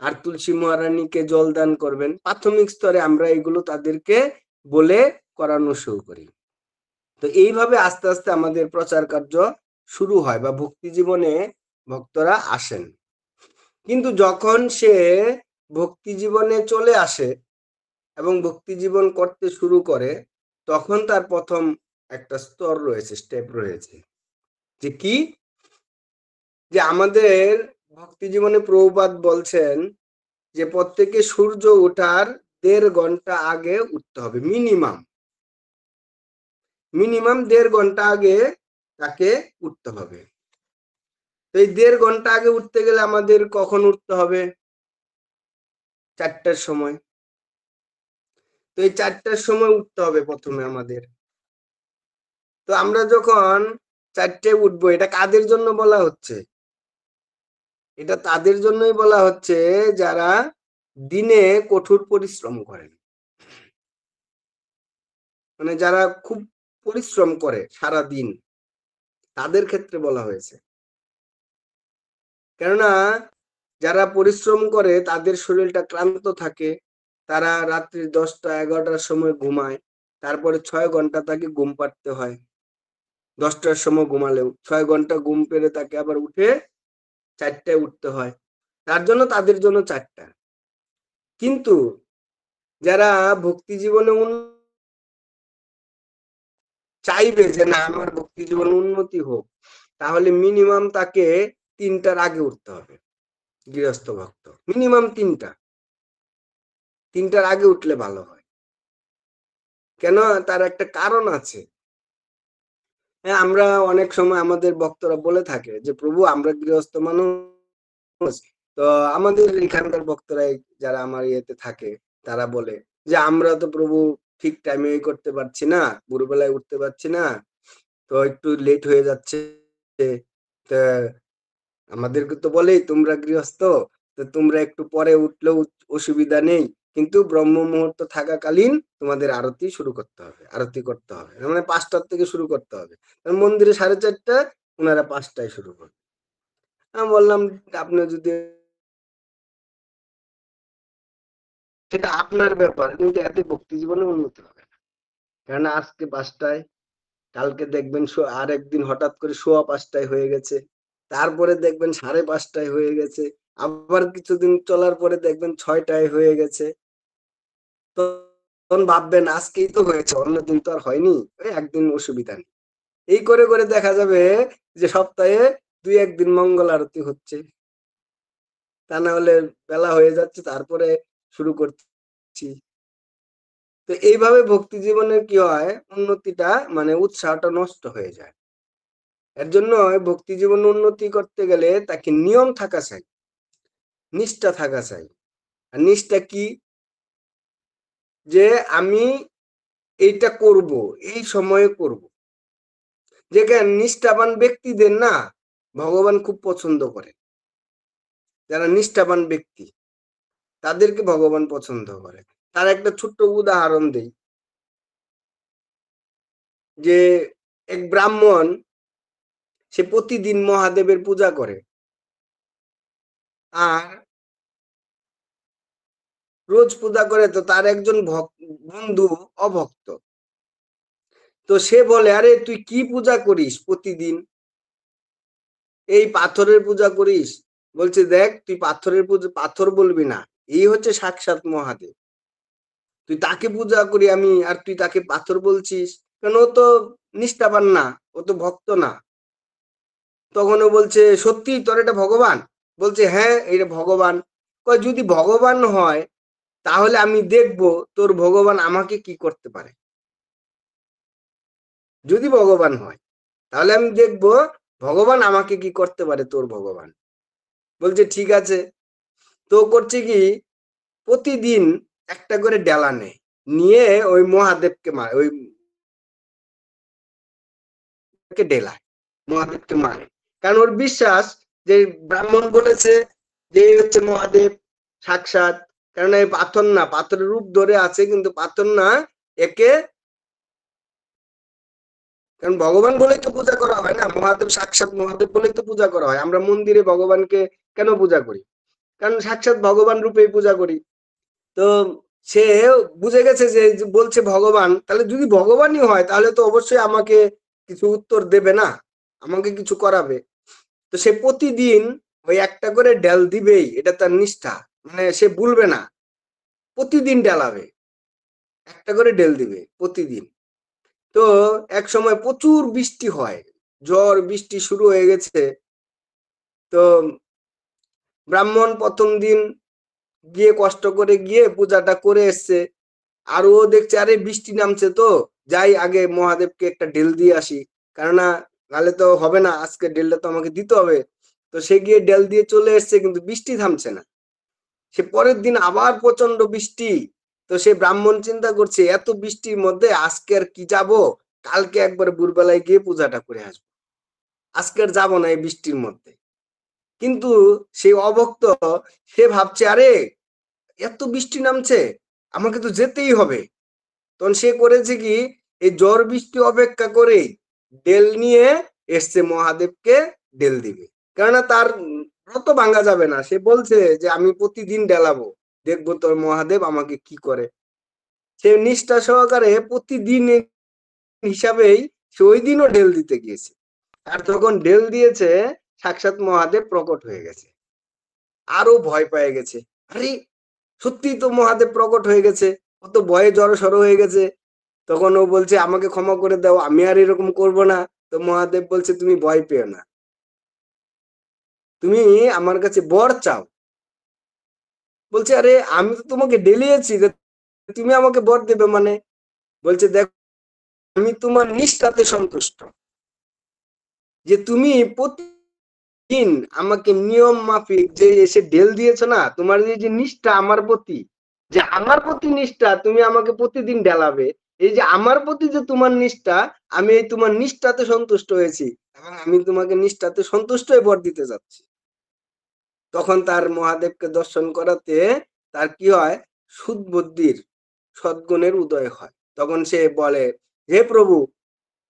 আর তুলসী মহারানীকে জল দান করবেন। প্রাথমিক স্তরে আমরা এগুলো তাদেরকে বলে করানো শুরু করি। তো এইভাবে আস্তে আস্তে আমাদের প্রচার কার্য শুরু হয় বা ভক্তি জীবনে ভক্তরা আসেন। কিন্তু যখন সে ভক্তি জীবনে চলে আসে এবং ভক্তি জীবন করতে শুরু করে, তখন তার প্রথম একটা স্তর রয়েছে, স্টেপ রয়েছে, যে কি, যে আমাদের ভক্তি জীবনে প্রভুপাদ বলছেন যে প্রত্যেকে সূর্য ওঠার ১.৫ ঘন্টা আগে উঠতে হবে, মিনিমাম ১.৫ ঘন্টা আগে তাকে উঠতে হবে। তো এই ১.৫ ঘন্টা আগে উঠতে গেলে আমাদের কখন উঠতে হবে? ৪টার সময়। তো এই ৪টার সময় উঠতে হবে প্রথমে আমাদের। তো আমরা যখন ৪টায় উঠবো, এটা কাদের জন্য বলা হচ্ছে? এটা তাদের জন্যই বলা হচ্ছে যারা দিনে কঠোর পরিশ্রম করেন, মানে যারা খুব পরিশ্রম করে সারা দিন, তাদের ক্ষেত্রে বলা হয়েছে। কেননা যারা পরিশ্রম করে তাদের শরীরটা ক্লান্ত থাকে, তারা রাত্রি ১০টা ১১টার সময় ঘুমায়, তারপরে ৬ ঘন্টা তাকে ঘুম পাড়তে হয়। ১০টার সময় ঘুমালেও ৬ ঘন্টা ঘুম পেরে তাকে আবার উঠে ৪টায় উঠতে হয়। তার জন্য তাদের জন্য ৪টা। কিন্তু যারা ভক্তি জীবনে চাইবে যে না আমার ভক্তি জীবনে উন্নতি হোক, তাহলে মিনিমাম তাকে ৩টার আগে উঠতে হবে। গৃহস্থ ভক্ত মিনিমাম ৩টার আগে উঠলে ভালো হয়। কেন? তার একটা কারণ আছে। হ্যাঁ, আমরা অনেক সময় আমাদের ভক্তরা বলে থাকে যে প্রভু আমরা গৃহস্থ মানুষ, তো আমাদের এখানকার ভক্তরাই যারা আমার ইয়েতে থাকে তারা বলে যে আমরা তো প্রভু ঠিক টাইমে করতে পারছি না, ভোরবেলায় উঠতে পারছি না, তো একটু লেট হয়ে যাচ্ছে। তা আমাদেরকে তো বলেই তোমরা গৃহস্থ, তো তোমরা একটু পরে উঠলেও অসুবিধা নেই, কিন্তু ব্রহ্ম মুহূর্ত থাকাকালীন তোমাদের আরতি শুরু করতে হবে, আরতি করতে হবে, মানে ৫টার থেকে শুরু করতে হবে। মন্দিরে ৪:৩০, ওনারা ৫টায় শুরু করবে। আমি বললাম আপনি যদি, সেটা আপনার ব্যাপার, কিন্তু এতে ভক্তি জীবনে উন্নতি হবে না। কেননা আজকে ৫টায়, কালকে দেখবেন আর একদিন হঠাৎ করে ৫:১৫টায় হয়ে গেছে, তারপরে দেখবেন ৫:৩০টায় হয়ে গেছে, আবার কিছুদিন চলার পরে দেখবেন ৬টায় হয়ে গেছে। তখন ভাববেন আজকেই তো হয়েছে, অন্যদিন তো আর হয়নি, ওই একদিন অসুবিধা নেই। এই করে করে দেখা যাবে যে সপ্তাহে ২-১ দিন মঙ্গল আরতি হচ্ছে। তা না হলে বেলা হয়ে যাচ্ছে তারপরে শুরু করছি। তো এইভাবে ভক্তি জীবনের কি হয়, উন্নতিটা মানে উৎসাহটা নষ্ট হয়ে যায়। এর জন্য ভক্তি জীবন উন্নতি করতে গেলে তাকে নিয়ম থাকা চাই, নিষ্ঠা থাকা চাই। আর নিষ্ঠা কি? যে আমি এইটা করব, এই সময়ে করব। যেখানে নিষ্ঠাবান ব্যক্তিদের না ভগবান খুব পছন্দ করে। যারা নিষ্ঠাবান ব্যক্তি তাদেরকে ভগবান পছন্দ করে। তার একটা ছোট্ট উদাহরণ দেই, যে এক ব্রাহ্মণ, সে প্রতিদিন মহাদেবের পূজা করে, আর রোজ পূজা করে, তো তার একজন বন্ধু অভক্ত। তো সে বলে আরে তুই কি পূজা করিস প্রতিদিন, এই পাথরের পূজা করিস? বলছে দেখ তুই পাথরের পূজা পাথর বলবি না, এই হচ্ছে সাক্ষাৎ মহাদেব, তুই তাকে পূজা করি আমি আর তুই তাকে পাথর বলছিস কেন? ও তো নিষ্ঠাবান না, ও তো ভক্ত না। তখন ও বলছে সত্যি তোর এটা ভগবান? বলছে হ্যাঁ এটা ভগবান। কয় যদি ভগবান হয় তাহলে আমি দেখব তোর ভগবান আমাকে কি করতে পারে। যদি ভগবান হয় তাহলে আমি দেখব ভগবান আমাকে কি করতে পারে, তোর ভগবান। বলছে ঠিক আছে। তো করছে কি, প্রতিদিন একটা করে ডেলা নেয়, নিয়ে ওই মহাদেবকে মারে, ওই ডেলায় মহাদেবকে মারে। কারণ ওর বিশ্বাস যে ব্রাহ্মণ বলেছে যে এই হচ্ছে মহাদেব সাক্ষাৎ। কারণ এই পাথর না, পাথরের রূপ ধরে আছে কিন্তু পাথর না, একে, কারণ ভগবান বলেই তো পূজা করা হয় না, মহাদেব সাক্ষাৎ মহাদেব বলেই তো পূজা করা হয়। আমরা মন্দিরে ভগবানকে কেন পূজা করি? কারণ সাক্ষাৎ ভগবান রূপেই পূজা করি। তো সে বুঝে গেছে যে বলছে ভগবান, তাহলে যদি ভগবানই হয় তাহলে তো অবশ্যই আমাকে কিছু উত্তর দেবে না, আমাকে কিছু করাবে। তো সে প্রতিদিন ওই একটা করে ডেল দিবেই, এটা তার নিষ্ঠা। মানে সে ভুলবে না, প্রতিদিন ডেলাবে, একটা করে ডেল দিবে প্রতিদিন। তো এক সময় প্রচুর বৃষ্টি হয়, ঝড় বৃষ্টি শুরু হয়ে গেছে। তো ব্রাহ্মণ প্রথম দিন গিয়ে কষ্ট করে গিয়ে পূজাটা করে এসছে। আর ও দেখছে আরে বৃষ্টি নামছে, তো যাই আগে মহাদেবকে একটা ঢেল দিয়ে আসি, কেননা নাহলে তো হবে না, আজকে ঢেলটা তো আমাকে দিতে হবে। তো সে গিয়ে ঢেল দিয়ে চলে এসছে, কিন্তু বৃষ্টি থামছে না। সে পরের দিন আবার প্রচন্ড বৃষ্টি। তো সে ব্রাহ্মণ চিন্তা করছে এত বৃষ্টির মধ্যে আজকে আর কি যাব, কালকে একবার ভোরবেলায় গিয়ে পূজাটা করে আসবো, আজকে আর যাবো না এই বৃষ্টির মধ্যে। কিন্তু সেই অভক্ত, সে ভাবছে আরে এত বৃষ্টি নামছে, আমাকে তো যেতেই হবে। তখন সে করেছে কি, এই ঝড় বৃষ্টি অপেক্ষা করেই ডেল নিয়ে এসছে মহাদেবকে ডেল দিবে। কেননা তার ব্রত ভাঙা যাবে না, সে বলছে যে আমি প্রতিদিন ডেলাবো, দেখবো তোর মহাদেব আমাকে কি করে। সে নিষ্ঠা সহকারে প্রতিদিন হিসাবেই সে ওই দিনও ঢেল দিতে গিয়েছে। আর যখন ঢেল দিয়েছে, সাক্ষাৎ মহাদেব প্রকট হয়ে গেছে। আরো ভয় পেয়ে গেছে, আরে সত্যি তো মহাদেব প্রকট হয়ে গেছে। ও তো ভয়ে জড়সড় হয়ে গেছে। তখন ও বলছে আমাকে ক্ষমা করে দাও, আমি আর এরকম করব না। তো মহাদেব বলছে তুমি ভয় পেও না, তুমি আমার কাছে বর চাও। বলছে আরে আমি তো তোমাকে ডেলিয়েছি, তুমি আমাকে বর দেবে মানে? বলছে দেখো, আমি তোমার নিষ্ঠাতে সন্তুষ্ট, যে তুমি প্রতিদিন আমাকে নিয়ম মাফিক যে এসে ঢেল দিয়েছো না, তোমার এই যে নিষ্ঠা আমার প্রতি, যে আমার প্রতি নিষ্ঠা, তুমি আমাকে প্রতিদিন ঢেলাবে, এই যে আমার প্রতি যে তোমার নিষ্ঠা, আমি এই তোমার নিষ্ঠাতে সন্তুষ্ট হয়েছি, এবং আমি তোমাকে নিষ্ঠাতে সন্তুষ্ট হয়ে বর দিতে যাচ্ছি। তখন তার মহাদেবকে দর্শন করাতে তার কি হয়, সুদবুদ্ধির সদ্গুণের উদয় হয়। তখন সে বলে, হে প্রভু,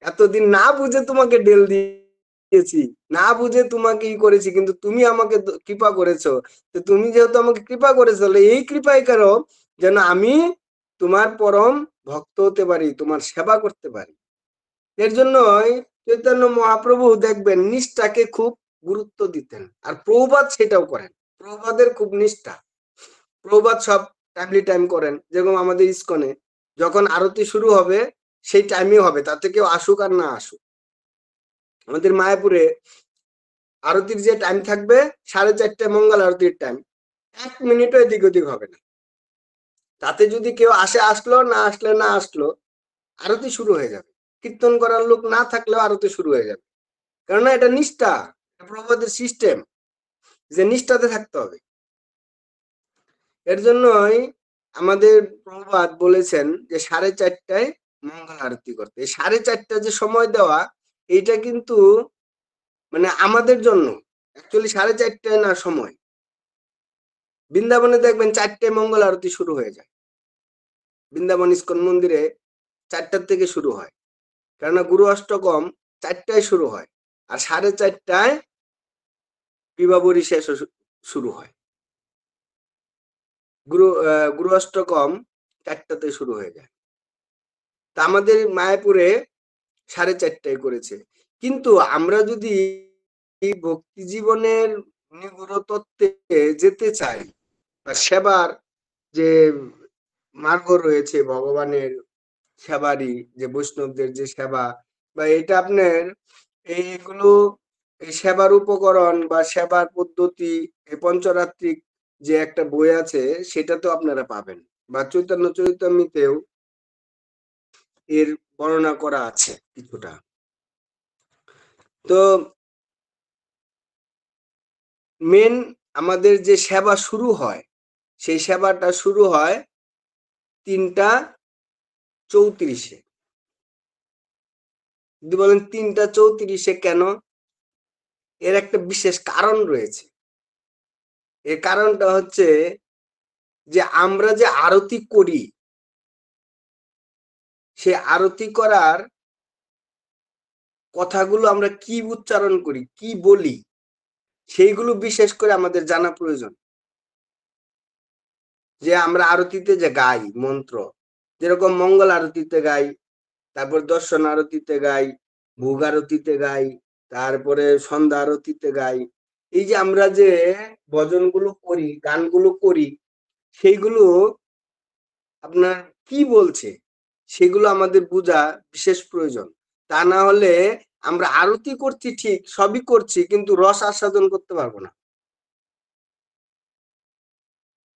এতদিন না বুঝে তোমাকে ডেল দিয়েছি, না বুঝে তোমাকে ই করেছি, কিন্তু তুমি আমাকে কৃপা করেছো। তো তুমি যেহেতু আমাকে কৃপা করেছো, তাহলে এই কৃপাই করো যেন আমি তোমার পরম ভক্ত হতে পারি, তোমার সেবা করতে পারি। এর জন্যই চৈতন্য মহাপ্রভু দেখবেন নিষ্ঠাকে খুব গুরুত্ব দিতেন, আর প্রভুপাদ সেটাও করেন। প্রভুপাদের খুব নিষ্ঠা, প্রভুপাদ সব টাইমলি টাইম করেন। যেরকম আমাদের ইস্কনে যখন আরতি শুরু হবে সেই টাইমে হবে, তাতে কেউ আসুক আর না আসুক। আমাদের মায়াপুরে আরতির যে টাইম থাকবে 4:30 মঙ্গল আরতির টাইম, 1 মিনিটও এদিক ওদিক হবে না। তাতে যদি কেউ আসে আসলো, না আসলে না আসলো, আরতি শুরু হয়ে যাবে। কীর্তন করার লোক না থাকলেও আরতি শুরু হয়ে যাবে। কেননা এটা নিষ্ঠা, প্রভুপাদের সিস্টেম, যে নিষ্ঠাতে থাকতে হবে। এর জন্যই আমাদের প্রভুপাদ বলেছেন যে 4:30 মঙ্গল আরতি করতে। এই 4:30 যে সময় দেওয়া, এইটা কিন্তু মানে আমাদের জন্য অ্যাকচুয়ালি 4:30 না সময়। বৃন্দাবনে দেখবেন 4টায় মঙ্গল আরতি শুরু হয়ে যায়। বৃন্দাবন ইস্কন মন্দিরে 4টার থেকে শুরু হয়, কেননা গুরু অষ্টকম 4টায় শুরু হয়, আর 4:30 বিবাবরী শেষ শুরু হয়। গুরু অষ্টকম 4টাতে শুরু হয়ে যায়। তা আমাদের মায়াপুরে 4:30 করেছে। কিন্তু আমরা যদি ভক্তি জীবনের নিগুড় তত্ত্বে যেতে চাই, বা সেবার যে মার্গ রয়েছে ভগবানের সেবারই, যে বৈষ্ণবদের যে সেবা, বা এটা আপনার এইগুলো, এই সেবার উপকরণ বা সেবার পদ্ধতি, এই পঞ্চরাত্রিক যে একটা বই আছে, সেটা তো আপনারা পাবেন, বা চৈতন্য চরিতামৃতেও এর বর্ণনা করা আছে কিছুটা। তো মেন আমাদের যে সেবা শুরু হয়, সেই সেবাটা শুরু হয় 3টা 34-এ। যদি বলেন 3টা 34-এ কেন, এর একটা বিশেষ কারণ রয়েছে। এর কারণটা হচ্ছে যে আমরা যে আরতি করি, সে আরতি করার কথাগুলো আমরা কি উচ্চারণ করি, কি বলি, সেইগুলো বিশেষ করে আমাদের জানা প্রয়োজন। যে আমরা আরতিতে যে গাই মন্ত্র, যেরকম মঙ্গল আরতিতে গাই, তারপর দর্শন আরতিতে গাই, ভোগ আরতিতে গাই, তারপরে সন্ধ্যা আরতিতে গাই। এই যে আমরা যে ভজনগুলো করি, গানগুলো করি, সেইগুলো আপনার কি বলছে সেগুলো আমাদের বোঝা বিশেষ প্রয়োজন। তা না হলে আমরা আরতি করছি ঠিক, সবই করছি, কিন্তু রস আস্বাদন করতে পারবো না।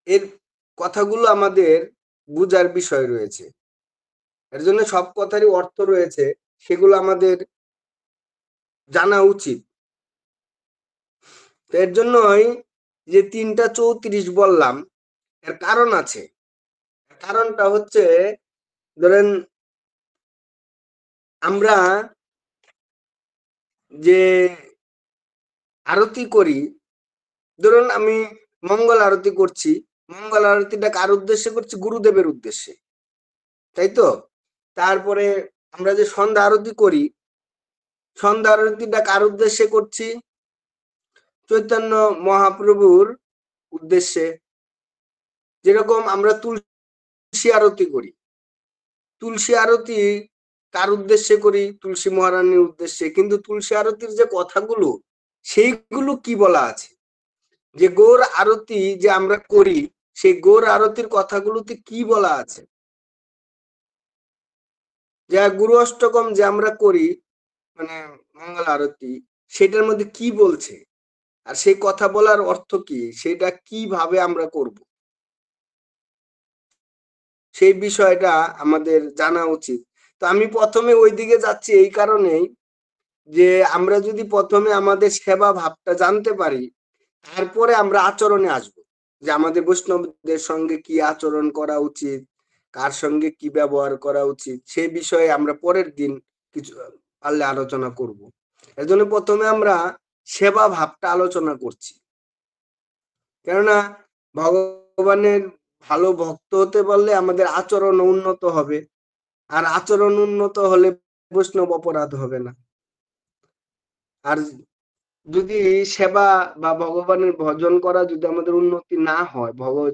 এর কথাগুলো আমাদের বুঝার বিষয় রয়েছে। এর জন্য সব কথারই অর্থ রয়েছে, সেগুলো আমাদের জানা উচিত। তো এর জন্যই যে ৩টা ৩৪ বললাম, এর কারণ আছে। কারণটা হচ্ছে, ধরেন আমরা যে আরতি করি, ধরুন আমি মঙ্গল আরতি করছি, মঙ্গল আরতিটা কার উদ্দেশ্যে করছি? গুরুদেবের উদ্দেশ্যে, তাই তো? তারপরে আমরা যে সন্ধ্যা আরতি করি, সন্ধ্যা আরতিটা কার উদ্দেশ্যে করছি? চৈতন্য মহাপ্রভুর উদ্দেশ্যে। যেরকম আমরা তুলসী আরতি করি, তুলসী আরতি কার উদ্দেশ্যে করি? তুলসী মহারানীর উদ্দেশ্যে। কিন্তু তুলসী আরতির যে কথাগুলো, সেইগুলো কি বলা আছে? যে গৌর আরতি যে আমরা করি, সেই গৌর আরতির কথাগুলোতে কি বলা আছে? যা গুরু অষ্টকম যে আমরা করি, মানে মঙ্গল আরতি, সেটার মধ্যে কি বলছে, আর সেই কথা বলার অর্থ কি, সেটা কিভাবে আমরা করব, সেই বিষয়টা আমাদের জানা উচিত। তো আমি প্রথমে ওই দিকে যাচ্ছি এই কারণেই, যে আমরা যদি প্রথমে আমাদের সেবা ভাবটা জানতে পারি, তারপরে আমরা আচরণে আসব, যে আমাদের বৈষ্ণবদের সঙ্গে কি আচরণ করা উচিত, কার সঙ্গে কি ব্যবহার করা উচিত, সেই বিষয়ে আমরা পরের দিন কিছু পারলে আলোচনা করব। এর জন্য প্রথমে আমরা সেবা ভাবটা আলোচনা করছি। কেননা ভগবানের ভালো ভক্ত হতে পারলে আমাদের আচরণ উন্নত হবে, আর আচরণ উন্নত হলে বৈষ্ণব অপরাধ হবে না। আর যদি সেবা বা ভগবানের ভজন করা যদি আমাদের উন্নতি না হয়,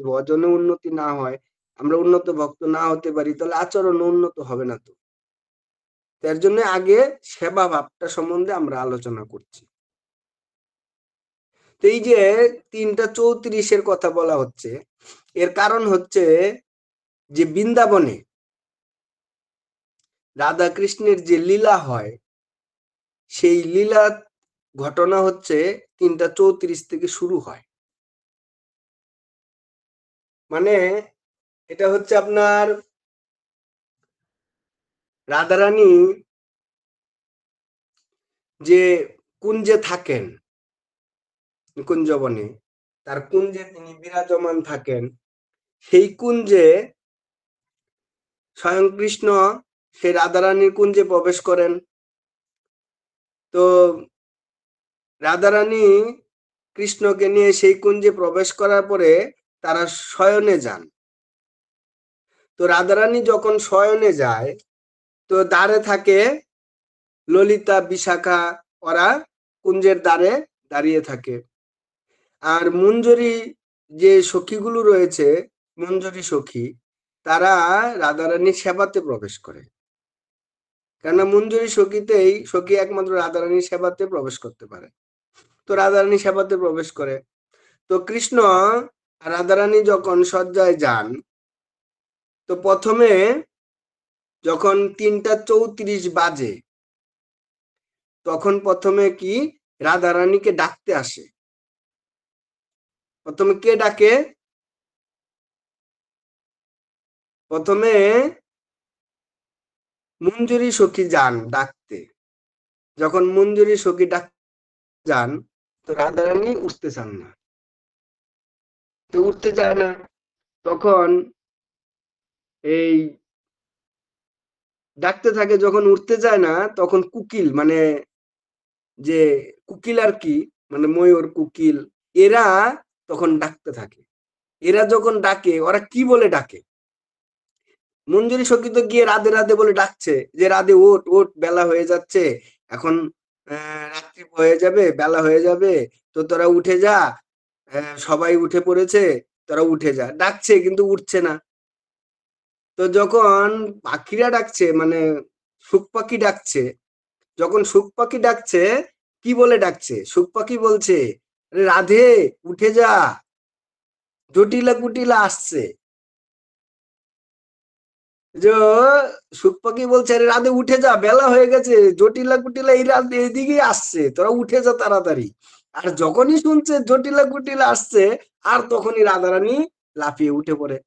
ভজনে উন্নতি না হয়, আমরা উন্নত ভক্ত না হতে পারি, তাহলে আচরণ উন্নত হবে না। তো তার জন্য আগে সেবা ভাবটা সম্বন্ধে আমরা আলোচনা করছি। তো এই যে ৩টা ৩৪ কথা বলা হচ্ছে, এর কারণ হচ্ছে যে বৃন্দাবনে রাধা কৃষ্ণের যে লীলা হয়, সেই লীলা ঘটনা হচ্ছে ৩টা ৩৪ থেকে শুরু হয়। মানে এটা হচ্ছে আপনার রাধারানী যে কুঞ্জে থাকেন, কুঞ্জবনে, তার কুঞ্জে তিনি বিরাজমান থাকেন, সেই কুঞ্জে স্বয়ং কৃষ্ণ সেই রাধারানীর কুঞ্জে প্রবেশ করেন। তো রাধারানী কৃষ্ণকে নিয়ে সেই কুঞ্জে প্রবেশ করার পরে তারা শয়নে যান। তো রাধারানী যখন শয়নে যায়, তো দ্বারে থাকে ললিতা, বিশাখা, ওরা কুঞ্জের দ্বারে দাঁড়িয়ে থাকে। আর মঞ্জরি যে সখীগুলো রয়েছে, মঞ্জরি সখী, তারা রাধারানীর সেবাতে প্রবেশ করে। কেননা মঞ্জরি সখীতেই সখী একমাত্র রাধারানীর সেবাতে প্রবেশ করতে পারে। তো রাধারানী সেবাতে প্রবেশ করে। তো কৃষ্ণ আর রাধারানী যখন শয্যায় যান, তো প্রথমে যখন ৩টা ৩৪ বাজে, তখন প্রথমে কি রাধারানীকে ডাকতে আসে। প্রথমে কে ডাকে? প্রথমে মঞ্জুরি সখী যান ডাকতে। যখন মঞ্জুরি সখী ডাক যান, তো রাধারানী উঠতে চান না। তো উঠতে চায় না, তখন এই ডাকতে থাকে, যখন উঠতে চায় না, তখন কুকিল, মানে যে কুকিল আর কি, মানে ময়ূর, কুকিল, এরা তখন ডাকতে থাকে। এরা যখন ডাকে, ওরা কি বলে ডাকে? মঞ্জুরি সখী তো গিয়ে রাধে রাধে বলে ডাকছে, যে রাধে ওঠ ওঠ, বেলা হয়ে যাচ্ছে, এখন রাত্রি হয়ে যাবে, বেলা হয়ে যাবে, তো তোরা উঠে যা, সবাই উঠে পড়েছে, তোরা উঠে যা। ডাকছে কিন্তু উঠছে না। তো যখন পাখিরা ডাকছে মানে শুক পাখি ডাকছে, যখন শুক পাখি ডাকছে কি বলে ডাকছে? শুক পাখি বলছে, "আরে রাধে উঠে যা, জটিলা কুটিলা আসছে।" যে শুক পাখি বলছে, "আরে রাধে উঠে যা, বেলা হয়ে গেছে, জটিলা কুটিলা এই রাত এইদিকেই আসছে, তোরা উঠে যা তাড়াতাড়ি।" আর যখনই শুনছে জটিলা কুটিলা আসছে, আর তখনই রাধারানী লাফিয়ে উঠে পড়ে।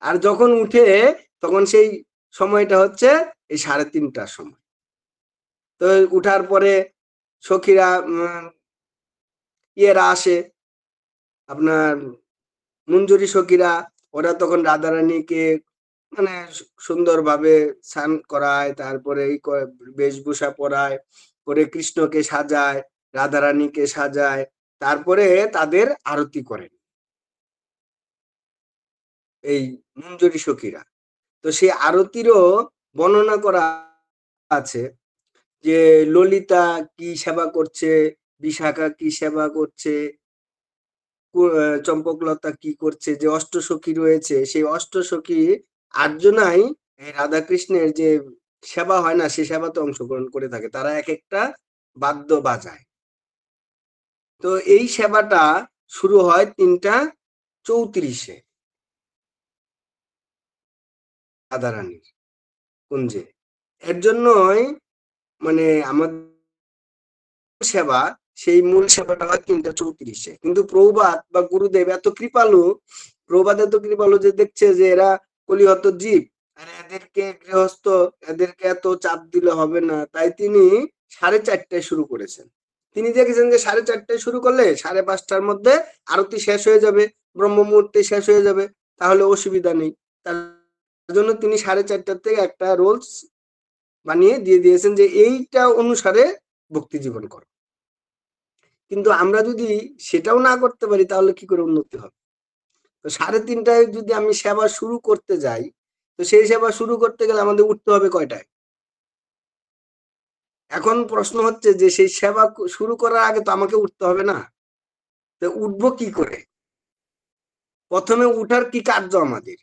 আর যখন উঠে তখন সেই সময়টা হচ্ছে এই 3:30টার সময়। তো উঠার পরে সখীরা ইয়েরা আসে, আপনার মঞ্জুরি সখীরা, ওরা তখন রাধারানীকে মানে সুন্দরভাবে স্নান করায়, তারপরে বেশভূষা পরায়, করে কৃষ্ণকে সাজায়, রাধারানীকে সাজায়, তারপরে তাদের আরতি করেন এই মঞ্জুরি সখীরা। তো সেই আরতিরও বর্ণনা করা আছে যে ললিতা কি সেবা করছে, বিশাখা কি সেবা করছে, চম্পকলতা কি করছে, যে অষ্টসখী রয়েছে সেই অষ্টসখী 8 জনাই এই রাধাকৃষ্ণের যে সেবা হয় না সে সেবাতে অংশগ্রহণ করে থাকে, তারা এক একটা বাদ্য বাজায়। তো এই সেবাটা শুরু হয় 3:34-এ রাধারানীর কুঞ্জে। এর জন্যই মানে আমাদের সেবা, সেই মূল সেবাটা হয় 3:34-এ। কিন্তু প্রভুপাদ বা গুরুদেব এত কৃপালু, প্রভুপাদ এত কৃপালু যে দেখছে যে এরা কলিহত জীব, আর এদেরকে গৃহস্থ, এদেরকে এত চাপ দিলে হবে না, তাই তিনি 4:30টায় শুরু করেছেন। তিনি দেখেছেন যে 4:30টায় শুরু করলে 5:30টার মধ্যে আরতি শেষ হয়ে যাবে, ব্রহ্ম মুহূর্তে শেষ হয়ে যাবে, তাহলে অসুবিধা নেই। তার জন্য তিনি 4:30টার থেকে একটা রুলস বানিয়ে দিয়ে দিয়েছেন যে এইটা অনুসারে ভক্তি জীবন করো। কিন্তু আমরা যদি সেটাও না করতে পারি তাহলে কি করে উন্নতি হবে? তো 3:30টায় যদি আমি সেবা শুরু করতে যাই, তো সেই সেবা শুরু করতে গেলে আমাদের উঠতে হবে কয়টায়? এখন প্রশ্ন হচ্ছে যে সেই সেবা শুরু করার আগে তো আমাকে উঠতে হবে না? তো উঠবো কি করে? প্রথমে উঠার কি কার্য আমাদের?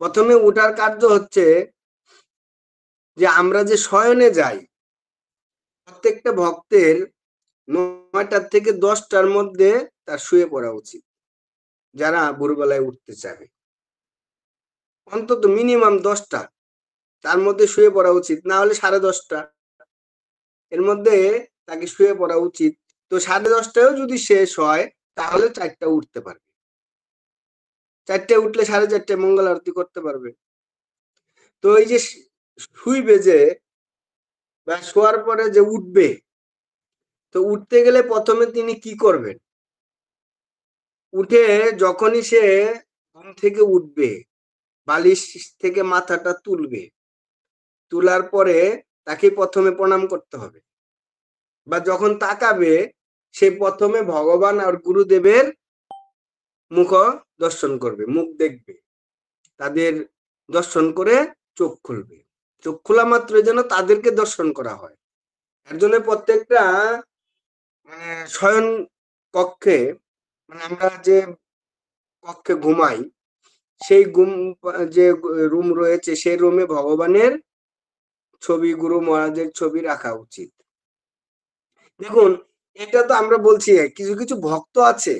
প্রথমে উঠার কার্য হচ্ছে যে আমরা যে শয়নে যাই, প্রত্যেকটা ভক্তের 9টা থেকে 10টার মধ্যে তার শুয়ে পড়া উচিত, যারা ভোরবেলায় উঠতে চাবে। অন্তত মিনিমাম 10টা তার মধ্যে শুয়ে পড়া উচিত, না হলে 10:30টা এর মধ্যে তাকে শুয়ে পড়া উচিত। তো 10:30টায়ও যদি শেষ হয় তাহলে 4টা উঠতে পারবে, 4টায় উঠলে 4:30টায় মঙ্গল আরতি করতে পারবে। তো এই যে শুইবে যে বা শোয়ার পরে যে উঠবে, তো উঠতে গেলে প্রথমে তিনি কি করবেন? উঠে যখনই সে ঘুম থেকে উঠবে, বালিশ থেকে মাথাটা তুলবে, তোলার পরে তাকে প্রথমে প্রণাম করতে হবে, বা যখন তাকাবে সে প্রথমে ভগবান আর গুরুদেবের মুখ দর্শন করবে, মুখ দেখবে, তাদের দর্শন করে চোখ খুলবে। চোখ খোলা মাত্র যেন তাদেরকে দর্শন করা হয়। এর জন্য প্রত্যেকটা মানে শয়ন কক্ষে, মানে আমরা যে কক্ষে ঘুমাই, সেই যে রুম রয়েছে সেই রুমে ভগবানের ছবি, গুরু মহারাজের ছবি রাখা উচিত। দেখুন, এটা তো আমরা বলছি, কিছু কিছু ভক্ত আছে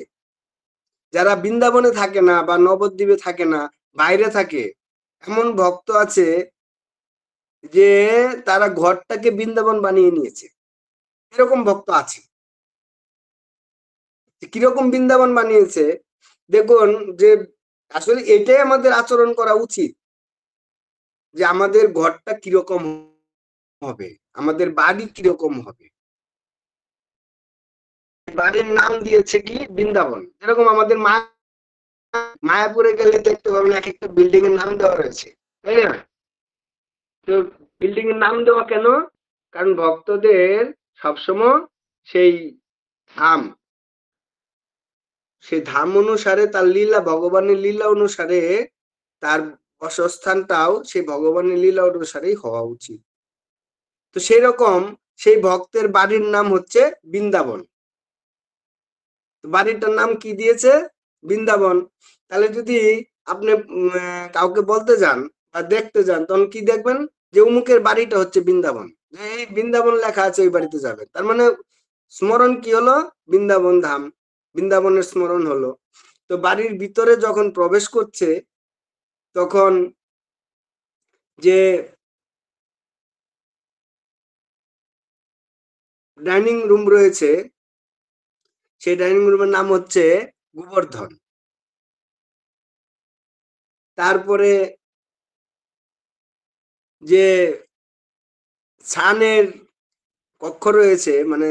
যারা বৃন্দাবনে থাকে না বা নবদ্বীপে থাকে না, বাইরে থাকে। এমন ভক্ত আছে যে তারা ঘরটাকে বৃন্দাবন বানিয়ে নিয়েছে, এরকম ভক্ত আছে। কিরকম বৃন্দাবন বানিয়েছে দেখুন, যে আসলে এটাই আমাদের আচরণ করা উচিত, যে আমাদের ঘরটা কিরকম হবে, আমাদের বাড়ি কিরকম হবে। বাড়ির নাম দিয়েছে কি বৃন্দাবন, যেরকম আমাদের মায়াপুরে গেলে দেখতে পাবেন এক একটা বিল্ডিং এর নাম দেওয়া রয়েছে, তাই না? তো বিল্ডিং এর নাম দেওয়া কেন? কারণ ভক্তদের সবসময় সেই ধাম, সেই ধাম অনুসারে তার লীলা, ভগবানের লীলা অনুসারে তার বাসস্থানটাও সেই ভগবানের লীলা অনুসারেই হওয়া উচিত। তো সেই রকম সেই ভক্তের বাড়ির নাম হচ্ছে বৃন্দাবন। বাড়িটার নাম কি দিয়েছে? বৃন্দাবন। তাহলে যদি আপনি কাউকে বলতে যান বা দেখতে যান, তখন কি দেখবেন? যে অমুকের বাড়িটা হচ্ছে বৃন্দাবন। যে এই বৃন্দাবন লেখা আছে, ওই বাড়িতে যাবেন। তার মানে স্মরণ কি হলো? বৃন্দাবন ধাম, বৃন্দাবনের স্মরণ হলো। তো বাড়ির ভিতরে যখন প্রবেশ করছে, তখন যে ডাইনিং রুম রয়েছে, সেই ডাইনিং রুমের নাম হচ্ছে গোবর্ধন। তারপরে যে স্নানের কক্ষ রয়েছে, মানে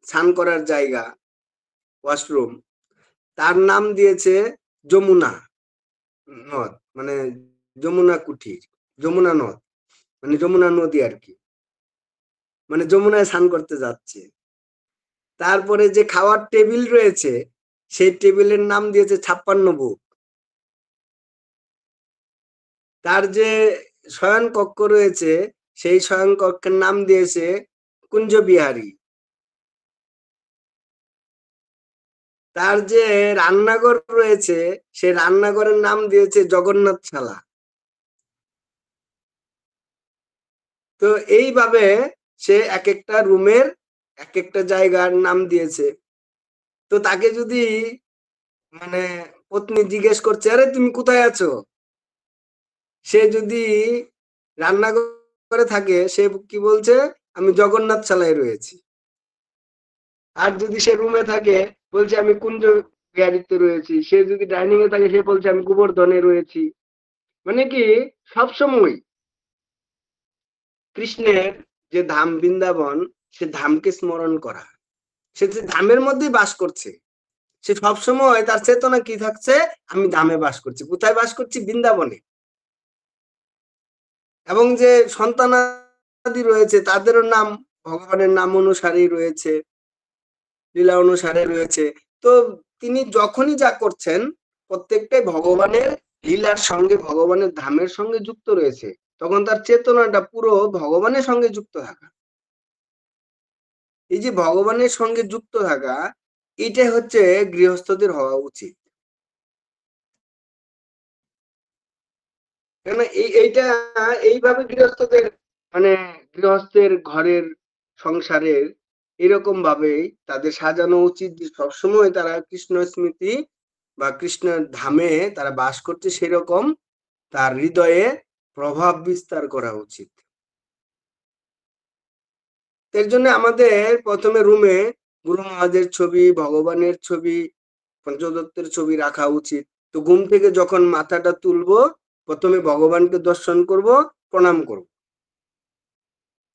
স্নান করার জায়গা, ওয়াশরুম, তার নাম দিয়েছে যমুনা নদ, মানে যমুনা কুঠির, যমুনা নদ, মানে যমুনা নদী আর কি, মানে যমুনায় স্নান করতে যাচ্ছে। তারপরে যে খাওয়ার টেবিল রয়েছে, সেই টেবিলের নাম দিয়েছে 56 ভোগ। তার যে শয়ন কক্ষ রয়েছে, সেই শয়ন কক্ষের নাম দিয়েছে কুঞ্জ বিহারী। তার যে রান্নাঘর রয়েছে, সেই রান্নাঘরের নাম দিয়েছে জগন্নাথশালা। তো এইভাবে সে এক একটা রুমের এক একটা জায়গার নাম দিয়েছে। তো তাকে যদি মানে পত্নী জিজ্ঞেস করছে, আরে তুমি কোথায় আছো, সে যদি রান্নাঘরে থাকে, সে কি বলছে? আমি জগন্নাথশালায় রয়েছি। আর যদি সে রুমে থাকে, বলছে আমি কুঞ্জ বিহারীতে রয়েছি। সে যদি ডাইনিং এ থাকে, সে বলছে আমি গোবর্ধনে রয়েছি। মানে কি, সবসময় কৃষ্ণের যে ধাম বৃন্দাবন, সে ধামকে স্মরণ করা। সে যে ধামের মধ্যেই বাস করছে, সে সবসময় তার চেতনা কি থাকছে? আমি ধামে বাস করছি। কোথায় বাস করছি? বৃন্দাবনে। এবং যে সন্তানাদি রয়েছে, তাদেরও নাম ভগবানের নাম অনুসারেই রয়েছে, লীলা অনুসারে রয়েছে। তো তিনি যখনই যা করছেন, প্রত্যেকটাই ভগবানের লীলার সঙ্গে, ভগবানের ধামের সঙ্গে যুক্ত রয়েছে। তখন তার চেতনাটা পুরো ভগবানের সঙ্গে যুক্ত থাকা। এই যে ভগবানের সঙ্গে যুক্ত থাকা, এটাই হচ্ছে গৃহস্থদের হওয়া উচিত। কেন এইটা এইভাবে গৃহস্থদের, মানে গৃহস্থের ঘরের সংসারের এরকম ভাবেই তাদের সাজানো উচিত, যে সবসময় তারা কৃষ্ণ স্মৃতি বা কৃষ্ণের ধামে তারা বাস করছে, সেরকম তার হৃদয়ে প্রভাব বিস্তার করা উচিত। এর জন্য আমাদের প্রথমে রুমে গুরু মহারাজের ছবি, ভগবানের ছবি, পঞ্চদত্তের ছবি রাখা উচিত। তো ঘুম থেকে যখন মাথাটা তুলবো, প্রথমে ভগবানকে দর্শন করব, প্রণাম করব।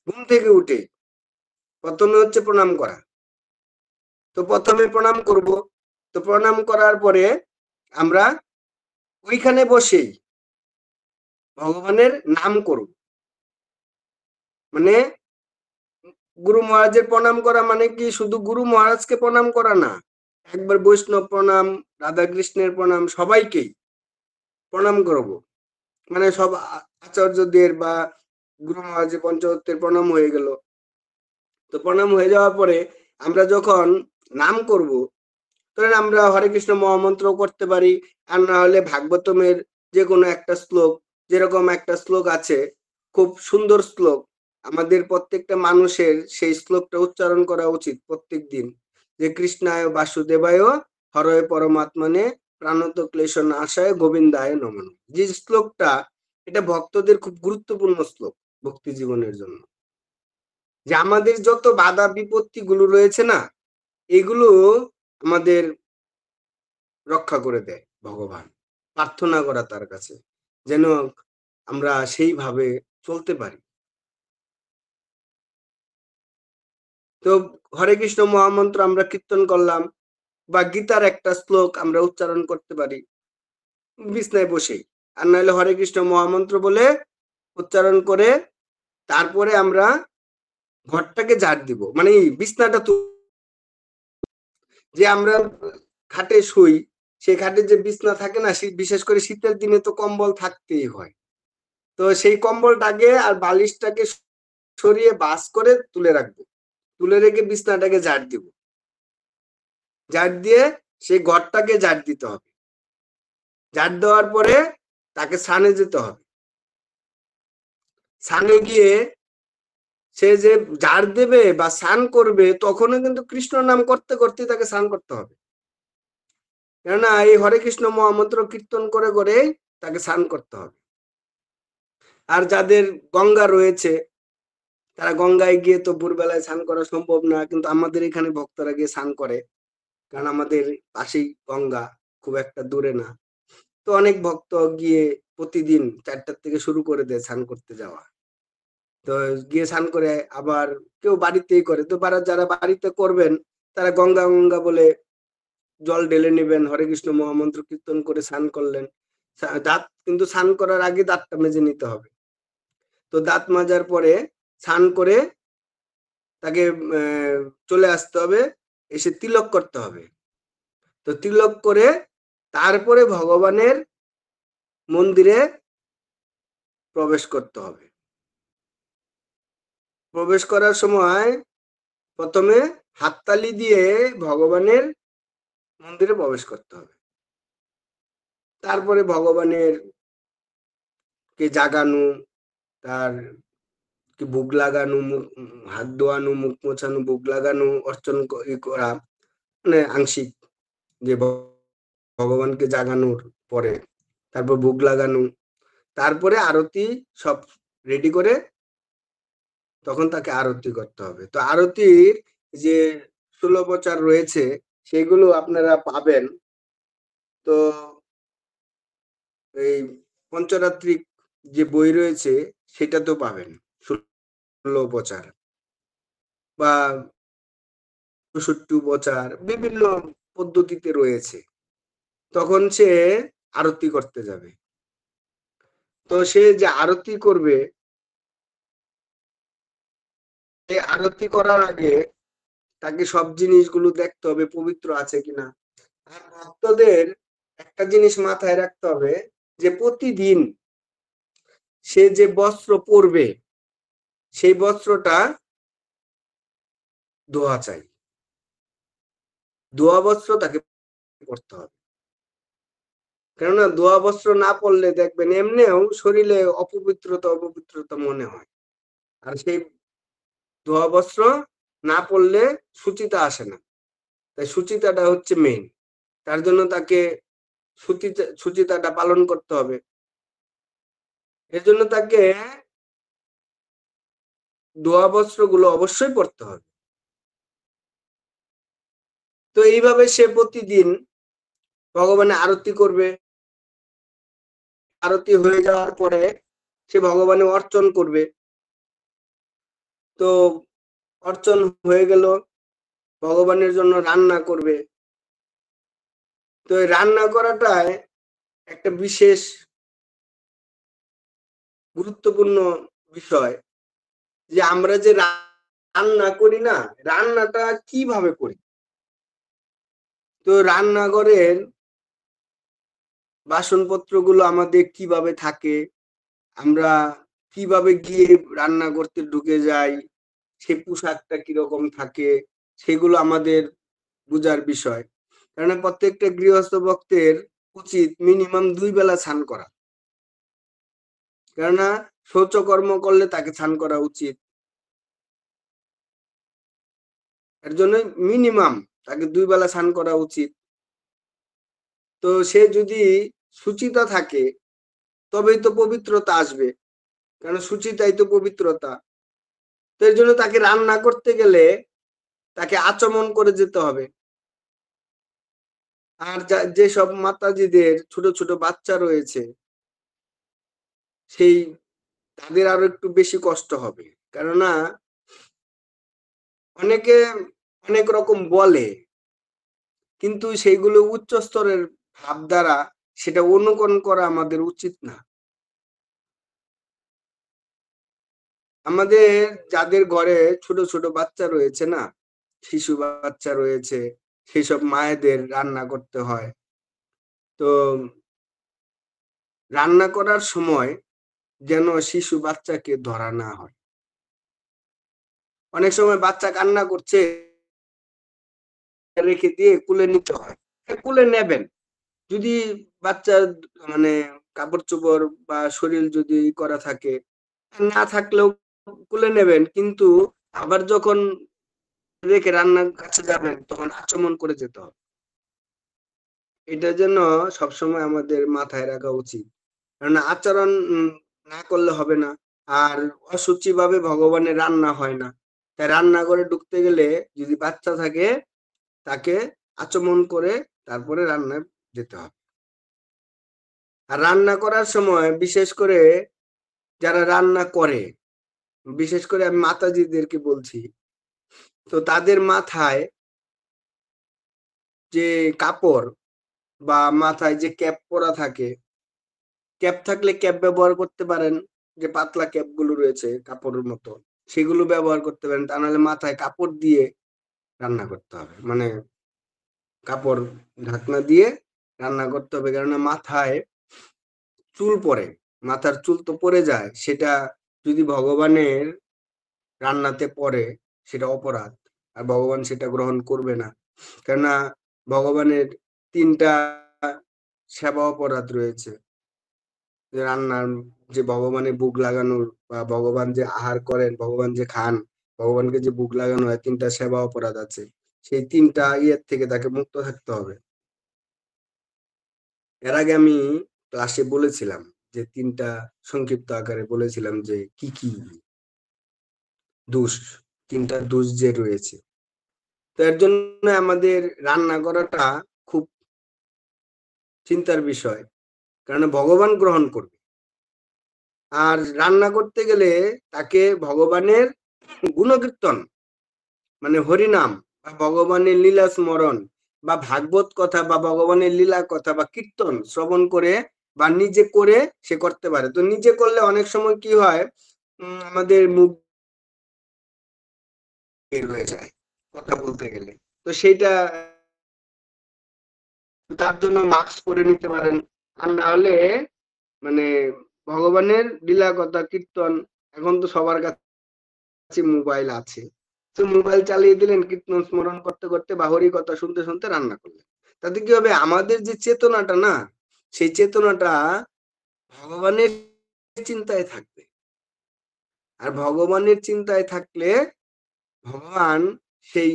ঘুম থেকে উঠে প্রথমে হচ্ছে প্রণাম করা। তো প্রথমে প্রণাম করব। তো প্রণাম করার পরে আমরা ওইখানে বসেই ভগবানের নাম করব। মানে গুরু মহারাজের প্রণাম করা মানে কি শুধু গুরু মহারাজকে প্রণাম করা না, একবার বৈষ্ণব প্রণাম, রাধা কৃষ্ণের প্রণাম, সবাইকেই প্রণাম করব। মানে সব আচার্যদের বা গুরু মহারাজের পঞ্চদত্তের প্রণাম হয়ে গেল। তো প্রণাম হয়ে যাওয়ার পরে আমরা যখন নাম করব, ধরেন আমরা হরে কৃষ্ণ মহামন্ত্র করতে পারি, আর না হলে ভাগবতমের যে কোনো একটা শ্লোক, যেরকম একটা শ্লোক আছে, খুব সুন্দর শ্লোক, আমাদের প্রত্যেকটা মানুষের সেই শ্লোকটা উচ্চারণ করা উচিত প্রত্যেক দিন, যে কৃষ্ণায় বাসুদেবায় হরয় পরমাত্মনে প্রাণত ক্লেশ নাশায় গোবিন্দায় নমঃ। যে শ্লোকটা, এটা ভক্তদের খুব গুরুত্বপূর্ণ শ্লোক ভক্তি জীবনের জন্য। যে আমাদের যত বাধা বিপত্তি গুলো রয়েছে না, এগুলো আমাদের রক্ষা করে দেয় ভগবান। প্রার্থনা করা তার কাছে, যেন আমরা সেইভাবে চলতে পারি। তো হরে কৃষ্ণ মহামন্ত্র আমরা কীর্তন করলাম, বা গীতার একটা শ্লোক আমরা উচ্চারণ করতে পারি বিছনায় বসেই। আর নাহলে হরে কৃষ্ণ মহামন্ত্র বলে উচ্চারণ করে তারপরে আমরা ঘরটাকে ঝাড় দিব। মানে এই বিছনাটা যে আমরা খাটে শুই, সেই খাটে যে বিছনা থাকে না, বিশেষ করে শীতের দিনে তো কম্বল থাকতেই হয়। তো সেই কম্বলটাকে আর বালিশটাকে সরিয়ে বাস করে তুলে রাখবো, তুলে রেখে বিছনাটাকে ঝাড় দিব। ঝাড় দিয়ে সেই ঘরটাকে ঝাড় দিতে হবে। ঝাড় দেওয়ার পরে তাকে স্নানে যেতে হবে। স্নানে গিয়ে সে যে ঝাড় দেবে বা স্নান করবে তখনও কিন্তু কৃষ্ণ নাম করতে করতে তাকে স্নান করতে হবে। কেননা এই হরে কৃষ্ণ মহামন্ত্র কীর্তন করে করে তাকে স্নান করতে হবে। আর যাদের গঙ্গা রয়েছে তারা গঙ্গায় গিয়ে তো ভোরবেলায় স্নান করা সম্ভব না, কিন্তু আমাদের এখানে ভক্তরা গিয়ে স্নান করে, কারণ আমাদের পাশেই গঙ্গা, খুব একটা দূরে না। তো অনেক ভক্ত গিয়ে প্রতিদিন 4টার থেকে শুরু করে দেয় স্নান করতে যাওয়া। তো গিয়ে স্নান করে আবার কেউ বাড়িতেই করে। তো যারা বাড়িতে করবেন তারা গঙ্গা গঙ্গা বলে জল ঢেলে নেবেন, হরে কৃষ্ণ মহামন্ত্র কীর্তন করে স্নান করলেন। দাঁত কিন্তু স্নান করার আগে দাঁতটা মেজে নিতে হবে। তো দাঁত মাজার পরে স্নান করে তাকে চলে আসতে হবে, এসে তিলক করতে হবে। তো তিলক করে তারপরে ভগবানের মন্দিরে প্রবেশ করতে হবে। প্রবেশ করার সময় প্রথমে হাততালি দিয়ে ভগবানের মন্দিরে প্রবেশ করতে হবে। তারপরে ভগবানের কে জাগানো, তার কি ভোগ লাগানো, হাত ধোয়ানো, মুখ মোছানো, ভোগ লাগানো, অর্চন করা, মানে আংশিক যে ভগবানকে জাগানোর পরে তারপর ভোগ লাগানো, তারপরে আরতি সব রেডি করে তখন তাকে আরতি করতে হবে। তো আরতির যে ষোলোপচার রয়েছে সেগুলো আপনারা পাবেন। তো এই পঞ্চরাত্রিক যে বই রয়েছে সেটা তো পাবেন, ষোলোপচার বা ৬৪ উপচার বিভিন্ন পদ্ধতিতে রয়েছে। তখন সে আরতি করতে যাবে। তো সে যে আরতি করবে, এই আরতি করার আগে তাকে সব জিনিসগুলো দেখতে হবে পবিত্র আছে কিনা। আর ভক্তদের একটা জিনিস মাথায় রাখতে হবে যে প্রতিদিন সে যে বস্ত্র পরবে সেই বস্ত্রটা ধোয়া চাই। ধোয়া বস্ত্র তাকে পরতে হবে। কেননা ধোয়া বস্ত্র না পরলে দেখবেন এমনিও শরীরে অপবিত্রতা অপবিত্রতা মনে হয়। আর সেই ধোয়া বস্ত্র না পরলে শুচিতা আসে না। তাই শুচিতাটা হচ্ছে মেইন। তার জন্য তাকে শুচিতাটা পালন করতে হবে। এর জন্য তাকে ধোয়া বস্ত্রগুলো অবশ্যই পরতে হবে। তো এইভাবে সে প্রতিদিন ভগবানের আরতি করবে। আরতি হয়ে যাওয়ার পরে সে ভগবানের অর্চন করবে। তো অর্চন হয়ে গেল, ভগবানের জন্য রান্না করবে। তো এই রান্না করাটায় একটা বিশেষ গুরুত্বপূর্ণ বিষয় যে আমরা যে রান্না করি না, রান্নাটা কিভাবে করি। তো রান্নাঘরের বাসনপত্রগুলো আমাদের কিভাবে থাকে, আমরা কিভাবে গিয়ে রান্না করতে ঢুকে যাই, সে পোশাকটা কিরকম থাকে, সেগুলো আমাদের বুঝার বিষয়। কারণ প্রত্যেকটা গৃহস্থ ভক্তের উচিত মিনিমাম 2 বেলা স্নান করা। কেননা শৌচকর্ম করলে তাকে স্নান করা উচিত। এর জন্য মিনিমাম তাকে 2 বেলা স্নান করা উচিত। তো সে যদি শুচিতা থাকে তবেই তো পবিত্রতা আসবে, কারণ শুচিতাই তো পবিত্রতা। তো এর জন্য তাকে রান্না করতে গেলে তাকে আচমন করে যেতে হবে। আর যেসব মাতাজিদের ছোট ছোট বাচ্চা রয়েছে সেই তাদের আরো একটু বেশি কষ্ট হবে। কেননা অনেকে অনেক রকম বলে, কিন্তু সেইগুলো উচ্চ স্তরের ভাব দ্বারা সেটা অনুকরণ করা আমাদের উচিত না। আমাদের যাদের ঘরে ছোট ছোট বাচ্চা রয়েছে না, শিশু বাচ্চা রয়েছে, সেসব মায়েদের রান্না করতে হয়। তো রান্না করার সময় যেন শিশু বাচ্চাকে ধরা না হয়। অনেক সময় বাচ্চা কান্না করছে, রেখে দিয়ে কুলে নিতে হয়, কুলে নেবেন। যদি বাচ্চার মানে কাপড়-চোপড় বা শরীর যদি করা থাকে, না থাকলেও কুলে নেবেন। কিন্তু আবার যখন রেখে রান্নার কাছে যাবেন তখন আচমন করে যেতে হবে। এটা যেন সবসময় আমাদের মাথায় রাখা উচিত। কারণ আচরণ না করলে হবে না। আর অশুচিভাবে ভগবানের রান্না হয় না। তাই রান্নাঘরে ঢুকতে গেলে যদি বাচ্চা থাকে, তাকে আচমন করে তারপরে রান্নায় যেতে হবে। আর রান্না করার সময় বিশেষ করে যারা রান্না করে, বিশেষ করে আমি মাতাজিদেরকে বলছি, তো তাদের মাথায় যে কাপড় বা মাথায় যে ক্যাপ পরা থাকে, ক্যাপ থাকলে ক্যাপ ব্যবহার করতে পারেন। যে পাতলা ক্যাপগুলো রয়েছে কাপড়ের মতো, সেগুলো ব্যবহার করতে পারেন। তা নাহলে মাথায় কাপড় দিয়ে রান্না করতে হবে। মানে কাপড় ঢাকনা দিয়ে রান্না করতে হবে। কেননা মাথায় চুল পড়ে, মাথার চুল তো পড়ে যায়। সেটা যদি ভগবানের রান্নাতে পড়ে সেটা অপরাধ। আর ভগবান সেটা গ্রহণ করবে না। কেননা ভগবানের ৩ টা সেবা অপরাধ রয়েছে। যে রান্নার যে ভগবানের ভোগ লাগানোর বা ভগবান যে আহার করেন, ভগবান যে খান, ভগবানকে যে ভোগ লাগানো হয় ৩ টা সেবা অপরাধ আছে। সেই ৩ টা ইয়ের থেকে তাকে মুক্ত থাকতে হবে। এর আগে আমি ক্লাসে বলেছিলাম যে ৩ টা সংক্ষিপ্ত আকারে বলেছিলাম যে কি দোষ, ৩ টা দোষ যে রয়েছে। তো এর জন্য আমাদের রান্না করাটা খুব চিন্তার বিষয়। কারণ ভগবান গ্রহণ করবে। আর রান্না করতে গেলে তাকে ভগবানের গুণকীর্তন মানে হরিনাম বা ভগবানের লীলা স্মরণ বা ভাগবত কথা বা ভগবানের লীলা কথা বা কীর্তন শ্রবণ করে বা নিজে করে সে করতে পারে। তো নিজে করলে অনেক সময় কি হয়, আমাদের মুখ বের হয়ে যায় কথা বলতে গেলে। তো সেইটা তার জন্য মাস্ক পরে নিতে পারেন। আর না হলে মানে ভগবানের লীলা কথা কীর্তন, এখন তো সবার কাছে মোবাইল আছে। তো মোবাইল চালিয়ে দিলেন, কীর্তন স্মরণ করতে করতে বা হরি কথা শুনতে শুনতে রান্না করলেন। তাতে কি হবে, আমাদের যে চেতনাটা না, সেই চেতনাটা ভগবানের চিন্তায় থাকবে। আর ভগবানের চিন্তায় থাকলে ভগবান সেই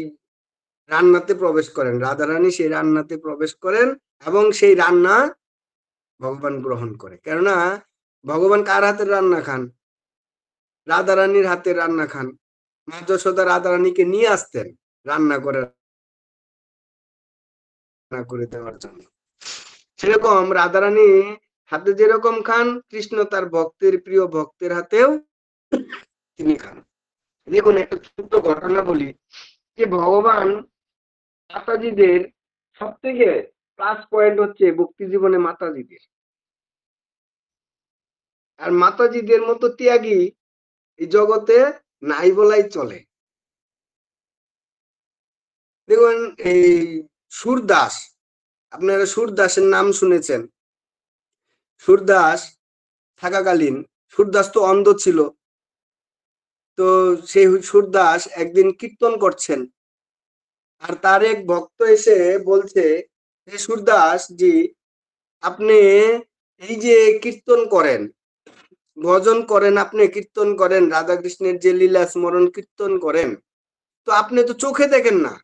রান্নাতে প্রবেশ করেন, রাধারানী সেই রান্নাতে প্রবেশ করেন এবং সেই রান্না ভগবান গ্রহণ করে। কেননা ভগবান কার হাতের রান্না খান? রাধারানীর হাতের রান্না খান। মা যশোদা রাধারানীকে নিয়ে আসতেন রান্না করে রান্না করে দেওয়ার জন্য। সেরকম রাধারানী হাতে যেরকম খান, কৃষ্ণ তার ভক্তের প্রিয় ভক্তের হাতেও তিনি খান। দেখুন একটা ছোট্ট ঘটনা বলি যে ভগবান মাতাজিদের সব থেকে প্লাস পয়েন্ট হচ্ছে ভক্তি জীবনে মাতাজিদের। আর মাতাজিদের মতো ত্যাগী এই জগতে নাই বলাই চলে। দেখুন এই সুরদাস, আপনারা সুরদাসের নাম শুনেছেন। সুরদাস থাকাকালীন, সুরদাস তো অন্ধ ছিল। তো সেই সুরদাস একদিন কীর্তন করছেন, আর তার এক ভক্ত এসে বলছে, হে সুরদাস জি, আপনি এই যে কীর্তন করেন, ভজন করেন, আপনি কীর্তন করেন, রাধা কৃষ্ণের যে লীলা স্মরণ কীর্তন করেন, তো আপনি তো চোখে দেখেন না,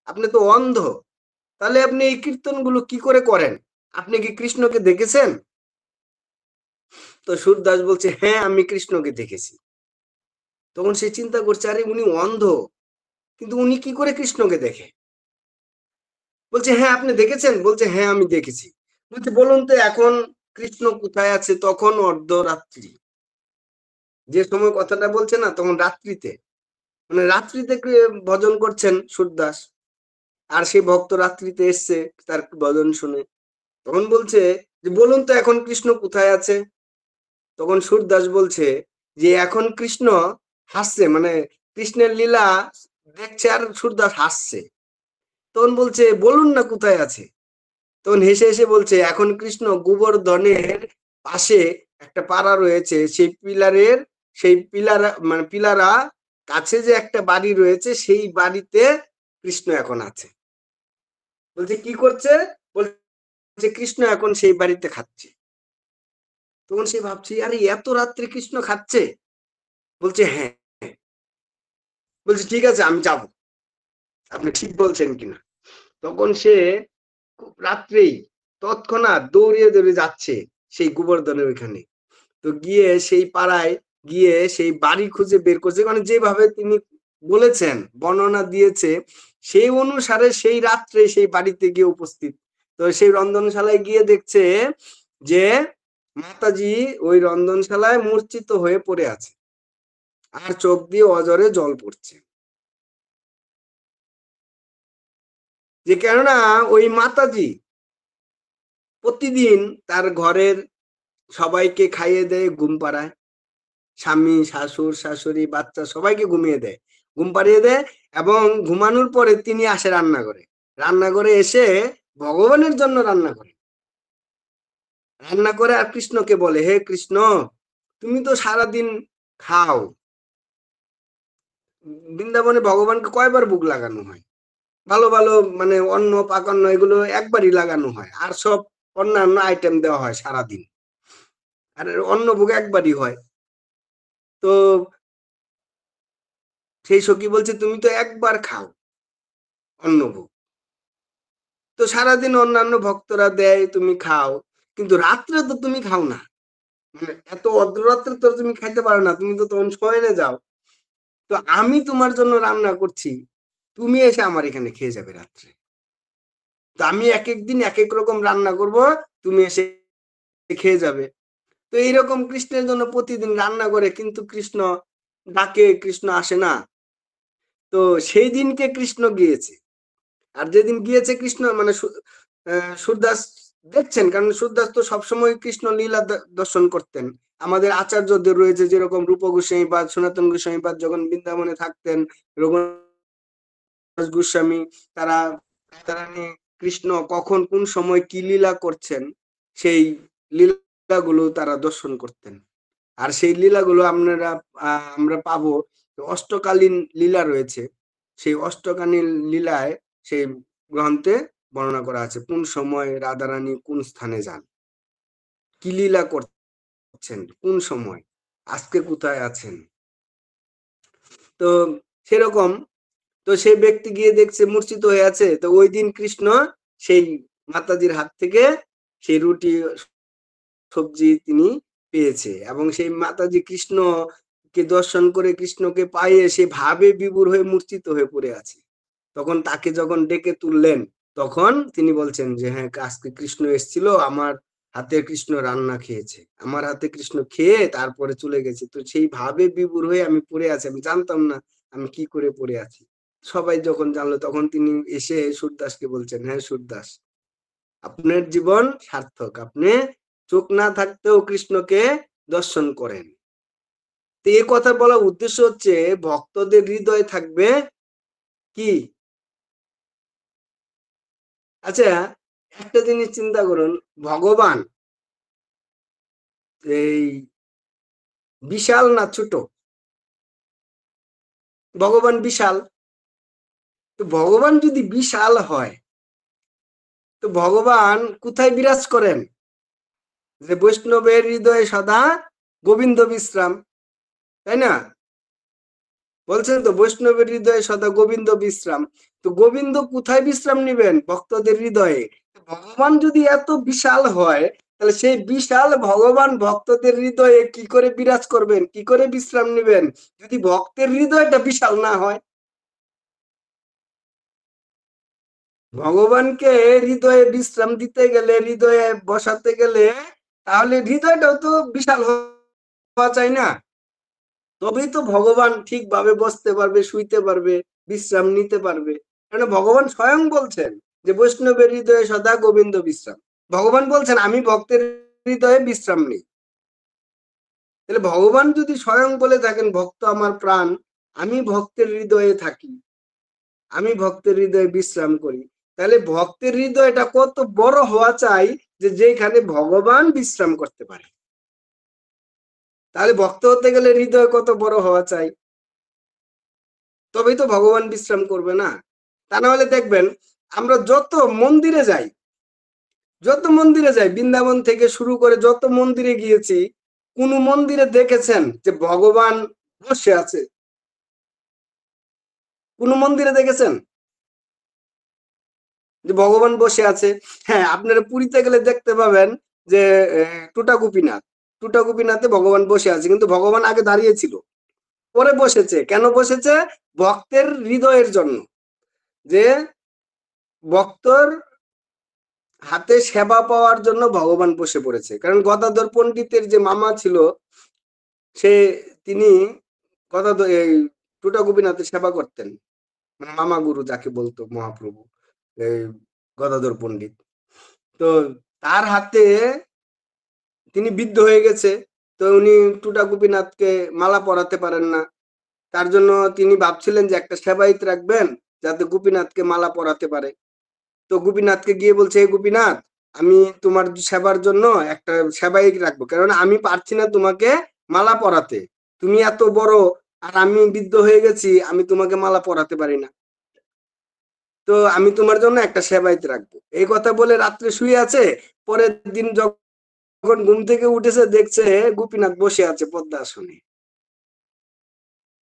আপনি তো অন্ধ। তাহলে আপনি এই কীর্তনগুলো কি করে করেন? আপনি কি কৃষ্ণকে দেখেছেন? তো সুরদাস বলছে, হ্যাঁ আমি কৃষ্ণকে দেখেছি। তখন সে চিন্তা করছে, আরে উনি অন্ধ, কিন্তু উনি কি করে কৃষ্ণকে দেখে? বলছে, হ্যাঁ আপনি দেখেছেন? বলছে, হ্যাঁ আমি দেখেছি। বলছে, বলুন তো এখন কৃষ্ণ কোথায় আছে? তখন অর্ধরাত্রি। যে সময় কথাটা বলছে না, তখন রাত্রিতে, মানে রাত্রিতে ভজন করছেন সুরদাস। আর সেই ভক্ত রাত্রিতে এসছে তার ভজন শুনে। তখন বলছে যে, বলুন তো এখন কৃষ্ণ কোথায় আছে? তখন সুরদাস বলছে যে, এখন কৃষ্ণ হাসছে, মানে কৃষ্ণের লীলা দেখছে আর সুরদাস হাসছে। তখন বলছে, বলুন না কোথায় আছে? তখন হেসে হেসে বলছে, এখন কৃষ্ণ গোবর্ধনের পাশে একটা পাড়া রয়েছে, সেই পিলারের, সেই পিলারা মানে পিলারা কাছে যে একটা বাড়ি রয়েছে, সেই বাড়িতে কৃষ্ণ এখন আছে। বলছে কি করছে? বলছে কৃষ্ণ এখন সেই বাড়িতে খাচ্ছে। তখন সে ভাবছে, আরে এত রাত্রে কৃষ্ণ খাচ্ছে? বলছে হ্যাঁ। বলছে ঠিক আছে আমি যাব, আপনি ঠিক বলছেন কিনা। তখন সে খুব রাত্রেই তৎক্ষণাৎ দৌড়িয়ে দৌড়ে যাচ্ছে সেই গোবর্ধনের ওইখানে। তো গিয়ে সেই পাড়ায় গিয়ে সেই বাড়ি খুঁজে বের করছে, মানে যেভাবে তিনি বলেছেন, বর্ণনা দিয়েছে, সেই অনুসারে সেই রাত্রে সেই বাড়িতে গিয়ে উপস্থিত। তো সেই রন্ধনশালায় গিয়ে দেখছে যে মাতাজি ওই রন্ধনশালায় মূর্ছিত হয়ে পড়ে আছে, আর চোখ দিয়ে অজরে জল পড়ছে। যে কেননা ওই মাতাজি প্রতিদিন তার ঘরের সবাইকে খাইয়ে দেয়, ঘুম পাড়ায়, স্বামী, শাশুড়, শাশুড়ি, বাচ্চা সবাইকে ঘুমিয়ে দেয়, ঘুম পাড়িয়ে দেয়, এবং ঘুমানোর পরে তিনি আসে রান্নাঘরে। রান্নাঘরে এসে ভগবানের জন্য রান্না করে, রান্না করে আর কৃষ্ণকে বলে, হে কৃষ্ণ, তুমি তো সারাদিন খাও, বৃন্দাবনে ভগবানকে কয়বার ভোগ লাগানো হয়? ভালো ভালো মানে অন্ন পাকান্ন এগুলো একবারই লাগানো হয়, আর সব অন্যান্য আইটেম দেওয়া হয় সারাদিন, আর অন্ন ভোগ একবারই হয়। তো সেই সখী বলছে তুমি তো একবার খাও অন্নভোগ, তো সারাদিন অন্যান্য ভক্তরা দেয়, তুমি খাও, কিন্তু রাত্রে তো তুমি খাও না, মানে এত অর্ধরাত্রে তো তুমি খাইতে পারো না, তুমি তো তখন শয়নে যাও। তো আমি তোমার জন্য রান্না করছি, তুমি এসে আমার এখানে খেয়ে যাবে রাত্রে। তো আমি এক এক দিন এক এক রকম রান্না করব, তুমি এসে খেয়ে যাবে। তো এইরকম কৃষ্ণের জন্য প্রতিদিন রান্না করে, কিন্তু কৃষ্ণ ডাকে, কৃষ্ণ আসে না। তো সেই দিনকে কৃষ্ণ গিয়েছে, আর যেদিন গিয়েছে কৃষ্ণ মানে সুরদাস দেখছেন, কারণ সুরদাস তো সবসময় কৃষ্ণ লীলা দর্শন করতেন। আমাদের আচার্যদের রয়েছে, যেরকম রূপ গোস্বামী বা সনাতন গোস্বামী বা যখন বৃন্দাবনে থাকতেন, রঘুনাথ গোস্বামী, তারা তারা কৃষ্ণ কখন কোন সময় কি লীলা করছেন সেই লীলাগুলো তারা দর্শন করতেন। আর সেই লীলাগুলো আমরা পাবো, অষ্টকালীন লীলা রয়েছে, সেই অষ্টকালীন লীলায় সেই গ্রন্থে বর্ণনা করা আছে, কোন সময় রাধারানী কোন স্থানে যান, কি লীলা করছেন, কোন সময়, আজকে কোথায় আছেন। তো সেরকম, তো সেই ব্যক্তি গিয়ে দেখছে মূর্ছিত হয়ে আছে, তো ওই দিন কৃষ্ণ সেই মাতাজির হাত থেকে সেই রুটি সবজি তিনি পেয়েছে, এবং সেই মাতাজি কৃষ্ণকে দর্শন করে, কৃষ্ণকে পাইয়ে সে ভাবে বিভোর হয়ে মূর্ছিত হয়ে পড়ে আছে। তখন তাকে যখন ডেকে তুললেন, তখন তিনি বলছেন যে হ্যাঁ, আজকে কৃষ্ণ এসেছিল, আমার হাতে কৃষ্ণ রান্না খেয়েছে, আমার হাতে কৃষ্ণ খেয়ে তারপরে চলে গেছে। তো সেই ভাবে বিভোর হয়ে আমি পড়ে আছি, আমি জানতাম না আমি কি করে পড়ে আছি। সবাই যখন জানলো, তখন তিনি এসে সুরদাসকে বলছেন, হ্যাঁ সুরদাস, আপনার জীবন সার্থক, আপনি চোখ না থাকতেও কৃষ্ণকে দর্শন করেন। তো এই কথা বলার উদ্দেশ্য হচ্ছে, ভক্তদের হৃদয় থাকবে কি। আচ্ছা, একটা জিনিস চিন্তা করুন, ভগবান এই বিশাল না ছোট? ভগবান বিশাল। তো ভগবান যদি বিশাল হয়, তো ভগবান কোথায় বিরাজ করেন? যে বৈষ্ণবের হৃদয়ে সদা গোবিন্দ বিশ্রাম, তাই না? বলছেন তো, বৈষ্ণবের হৃদয়ে সদা গোবিন্দ বিশ্রাম। তো গোবিন্দ কোথায় বিশ্রাম নিবেন? ভক্তদের হৃদয়ে। ভগবান যদি এত বিশাল হয়, তাহলে সেই বিশাল ভগবান ভক্তদের হৃদয়ে কি করে বিরাজ করবেন, কি করে বিশ্রাম নিবেন, যদি ভক্তের হৃদয়টা বিশাল না হয়? ভগবানকে হৃদয়ে বিশ্রাম দিতে গেলে, হৃদয়ে বসাতে গেলে, তাহলে হৃদয়টাও তো বিশাল হওয়া চাই না? তবেই তো ভগবান ঠিকভাবে বসতে পারবে, শুইতে পারবে, বিশ্রাম নিতে পারবে। কারণ ভগবান স্বয়ং বলছেন যে বৈষ্ণবের হৃদয়ে সদা গোবিন্দ বিশ্রাম। ভগবান বলছেন আমি ভক্তের হৃদয়ে বিশ্রাম নেই। তাহলে ভগবান যদি স্বয়ং বলে থাকেন, ভক্ত আমার প্রাণ, আমি ভক্তের হৃদয়ে থাকি, আমি ভক্তের হৃদয়ে বিশ্রাম করি, তাহলে ভক্তের হৃদয়টা কত বড় হওয়া চাই যে যেখানে ভগবান বিশ্রাম করতে পারে। তাহলে ভক্ত হতে গেলে হৃদয় কত বড় হওয়া চাই, তবেই তো ভগবান বিশ্রাম করবে না? তা না হলে দেখবেন, আমরা যত মন্দিরে যাই বৃন্দাবন থেকে শুরু করে যত মন্দিরে গিয়েছি, কোন মন্দিরে দেখেছেন যে ভগবান বসে আছে? কোন মন্দিরে দেখেছেন যে ভগবান বসে আছে? হ্যাঁ, আপনারা পুরীতে গেলে দেখতে পাবেন যে টুটা গোপীনাথে ভগবান বসে আছে, কিন্তু ভগবান আগে দাঁড়িয়ে ছিল, পরে বসেছে। কেন বসেছে? ভক্তের হৃদয়ের জন্য, যে ভক্তর হাতে সেবা পাওয়ার জন্য ভগবান বসে পড়েছে। কারণ গদাধর পণ্ডিতের যে মামা ছিল, সে তিনি গদাধর এই টুটা গোপীনাথের সেবা করতেন, মানে মামা গুরু যাকে বলতো মহাপ্রভু, এই গদাধর পণ্ডিত। তো তার হাতে তিনি বিদ্ধ হয়ে গেছে, তো উনি টুটা গোপীনাথকে মালা পরাতে পারেন না। তার জন্য তিনি ভাবছিলেন যে একটা সেবায়িত রাখবেন যাতে গোপীনাথকে মালা পরাতে পারে। তো গোপীনাথকে গিয়ে বলছে, হে গোপীনাথ, আমি তোমার সেবার জন্য একটা সেবায়িত রাখবো, কারণ আমি পারছি না তোমাকে মালা পরাতে। তুমি এত বড়, আর আমি বিদ্ধ হয়ে গেছি, আমি তোমাকে মালা পরাতে পারি না। তো আমি তোমার জন্য একটা সেবায়িত রাখবো। এই কথা বলে রাত্রে শুয়ে আছে। পরের দিন যখন ঘুম থেকে উঠেছে, দেখছে গোপীনাথ বসে আছে পদ্মাসনে।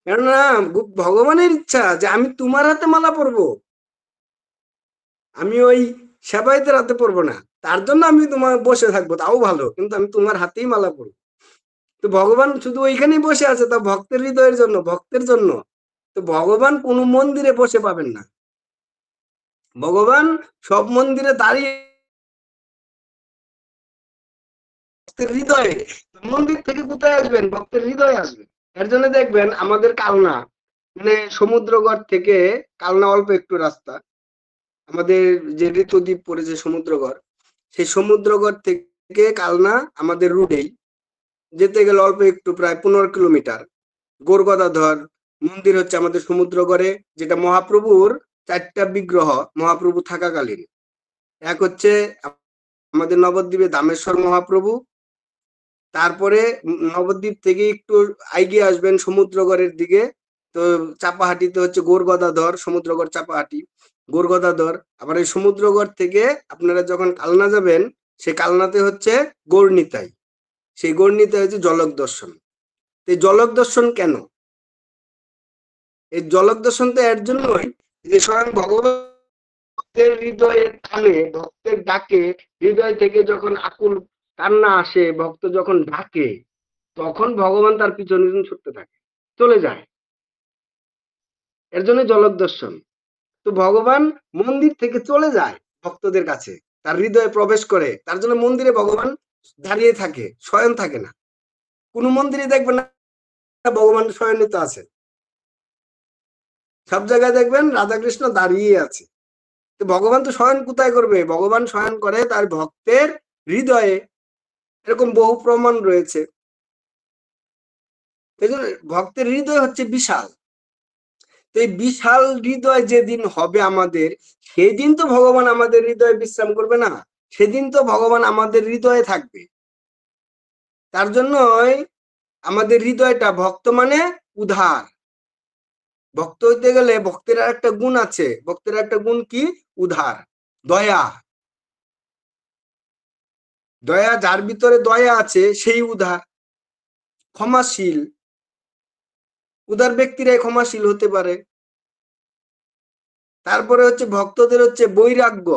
কেননা ভগবানের ইচ্ছা যে আমি তোমার হাতে মালা পরবো, আমি ওই সেবায়তের হাতে পরবো না। তার জন্য আমি তোমার বসে থাকবো, তাও ভালো, কিন্তু আমি তোমার হাতেই মালা পরবো। তো ভগবান শুধু ওইখানেই বসে আছে, তা ভক্তের হৃদয়ের জন্য, ভক্তের জন্য। তো ভগবান কোন মন্দিরে বসে পাবেন না, ভগবান সব মন্দিরে দাঁড়িয়ে ভক্তের হৃদয়ে। মন্দির থেকে কোথায় আসবেন? ভক্তের হৃদয়ে আসবেন। এর জন্য দেখবেন আমাদের কালনা, মানে সমুদ্রগড় থেকে কালনা অল্প একটু রাস্তা, আমাদের যে ঋতুদ্বীপ পড়েছে সমুদ্রগড়, সেই সমুদ্রগড় থেকে কালনা আমাদের রুটেই, যেতে গেলে অল্প একটু, প্রায় 15 কিলোমিটার। গৌরগদাধর মন্দির হচ্ছে আমাদের সমুদ্রগড়ে, যেটা মহাপ্রভুর 4টা বিগ্রহ মহাপ্রভু থাকাকালীন। এক হচ্ছে আমাদের নবদ্বীপে দামেশ্বর মহাপ্রভু, তারপরে নবদ্বীপ থেকে একটু এগিয়ে আসবেন সমুদ্রগড়ের দিকে, তো চাপাহাটিতে হচ্ছে গৌরগদাধর, সমুদ্রগড় চাপাহাটি, গৌরগদাধর। আবার এই সমুদ্রগড় থেকে আপনারা যখন কালনা যাবেন, সেই কালনাতে হচ্ছে গৌরনিতাই, সেই গৌরনিতাই হচ্ছে জলক দর্শন। এই জলক দর্শন কেন? এই জলক দর্শন তো এর জন্যই যে স্বয়ং ভগবানের হৃদয়ের টানে, ভক্তের ডাকে, হৃদয় থেকে যখন আকুল কান্না আসে, ভক্ত যখন ডাকে, তখন ভগবান তার পিছন পিছন ছুটতে থাকে, চলে যায়। এর জন্য জলক দর্শন। তো ভগবান মন্দির থেকে চলে যায় ভক্তদের কাছে, তার হৃদয়ে প্রবেশ করে। তার জন্য মন্দিরে ভগবান দাঁড়িয়ে থাকে, শয়ন থাকে না। কোন মন্দিরে দেখবেন না ভগবান শয়নিত আছে, সব জায়গায় দেখবেন রাধাকৃষ্ণ দাঁড়িয়ে আছে। তো ভগবান তো শয়ন কোথায় করবে? ভগবান শয়ন করে তার ভক্তের হৃদয়ে। এরকম বহু প্রমাণ রয়েছে। এই জন্য ভক্তের হৃদয় হচ্ছে বিশাল। তো এই বিশাল হৃদয় যেদিন হবে আমাদের, সেদিন তো ভগবান আমাদের হৃদয়ে বিশ্রাম করবে না, সেদিন তো ভগবান আমাদের হৃদয়ে থাকবে। তার জন্যই আমাদের হৃদয়টা, ভক্ত মানে উধার। ভক্ত হইতে গেলে ভক্তের আর একটা গুণ আছে। ভক্তের একটা গুণ কি? উধার, দয়া। দয়া, যার ভিতরে দয়া আছে সেই উদার, ক্ষমাশীল। উদার ব্যক্তিরাই ক্ষমাশীল হতে পারে। তারপরে হচ্ছে ভক্তদের হচ্ছে বৈরাগ্য,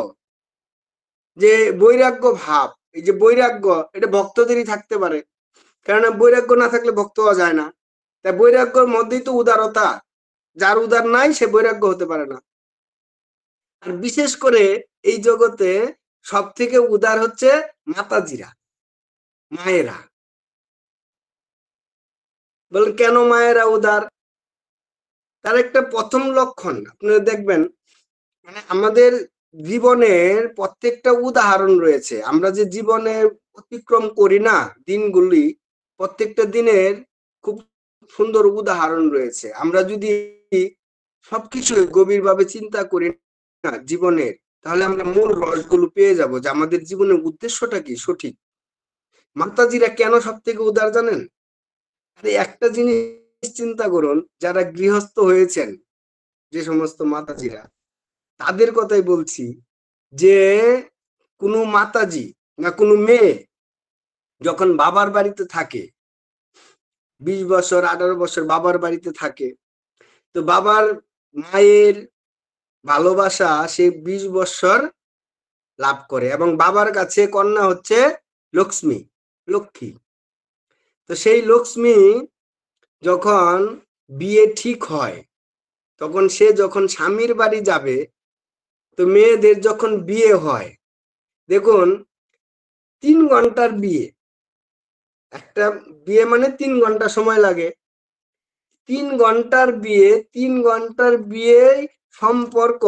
যে বৈরাগ্য ভাব। এই যে বৈরাগ্য, এটা ভক্তদেরই থাকতে পারে, কেননা বৈরাগ্য না থাকলে ভক্ত হওয়া যায় না। তাই বৈরাগ্যের মধ্যেই তো উদারতা। যার উদার নাই সে বৈরাগ্য হতে পারে না। আর বিশেষ করে এই জগতে সব থেকে উদার হচ্ছে মাতাজিরা, মায়েরা। বলেন কেন মায়েরা উদার? তার একটা প্রথম লক্ষণ আপনারা দেখবেন, মানে আমাদের জীবনের প্রত্যেকটা উদাহরণ রয়েছে। আমরা যে জীবনে অতিক্রম করি না দিনগুলি, প্রত্যেকটা দিনের খুব সুন্দর উদাহরণ রয়েছে। আমরা যদি সবকিছু গভীরভাবে চিন্তা করি না জীবনের, তাহলে আমরা মূল রসগুলো পেয়ে যাব যে আমাদের জীবনের উদ্দেশ্যটা কি সঠিক। মাতাজিরা কেন সব থেকে উদার জানেন? আরে একটা জিনিস চিন্তা করুন, যারা গৃহস্থ হয়েছেন, যে সমস্ত মাতাজিরা, তাদের কথাই বলছি, যে কোনো মাতাজি না কোনো মেয়ে যখন বাবার বাড়িতে থাকে, 20 বছর 18 বছর বাবার বাড়িতে থাকে, তো বাবার মায়ের ভালোবাসা সে 20 বছর লাভ করে, এবং বাবার কাছে কন্যা হচ্ছে লক্ষ্মী, লক্ষ্মী। তো সেই লক্ষ্মী যখন বিয়ে ঠিক হয়, তখন সে যখন স্বামীর বাড়ি যাবে, তো মেয়েদের যখন বিয়ে হয়, দেখুন 3 ঘন্টার বিয়ে, একটা বিয়ে মানে 3 ঘন্টা সময় লাগে। 3 ঘন্টার বিয়ে, 3 ঘন্টার বিয়ে সম্পর্ক,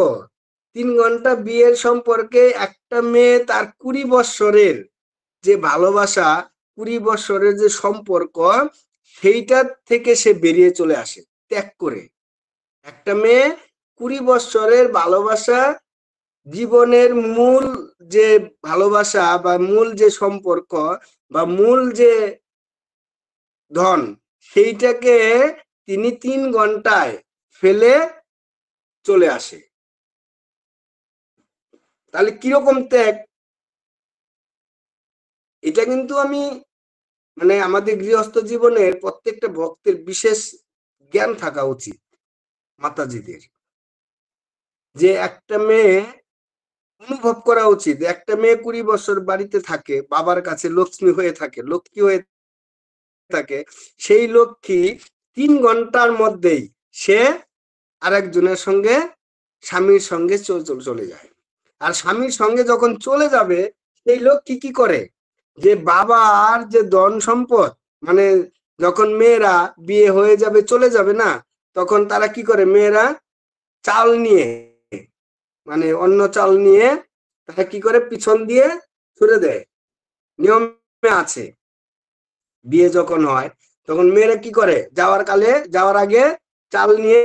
3 ঘন্টা বিয়ের সম্পর্কে একটা মেয়ে তার 20 বৎসরের যে ভালোবাসা, 20 বৎসরের যে সম্পর্ক, সেইটা থেকে সে বেরিয়ে চলে আসে ত্যাগ করে। একটা মেয়ে 20 বৎসরের ভালোবাসা, জীবনের মূল যে ভালোবাসা বা মূল যে সম্পর্ক বা মূল যে ধন, সেইটাকে তিনি 3 ঘন্টায় ফেলে চলে আসে। তাহলে কিরকম ত্যাগ? এটা কিন্তু আমি মানে আমাদের গৃহস্থ জীবনের প্রত্যেকটা ভক্তের বিশেষ জ্ঞান থাকা উচিত, মাতাজিদের, যে একটা মেয়ে অনুভব করা উচিত, একটা মেয়ে 20 বছর বাড়িতে থাকে, বাবার কাছে লক্ষ্মী হয়ে থাকে, লক্ষ্মী হয়ে থাকে, সেই লক্ষ্মী 3 ঘন্টার মধ্যেই সে আরেকজনের সঙ্গে, স্বামীর সঙ্গে চলে যায়। আর স্বামীর সঙ্গে যখন চলে যাবে, সেই লক্ষ্মী কি করে, যে বাবার যে ধন সম্পদ, মানে যখন মেয়েরা বিয়ে হয়ে যাবে, চলে যাবে না, তখন তারা কি করে, মেয়েরা চাল নিয়ে, মানে অন্য চাল নিয়ে তারা কি করে, পিছন দিয়ে ছুড়ে দেয়। নিয়মে আছে, বিয়ে যখন হয় তখন মেয়েরা কি করে, যাওয়ার আগে চাল নিয়ে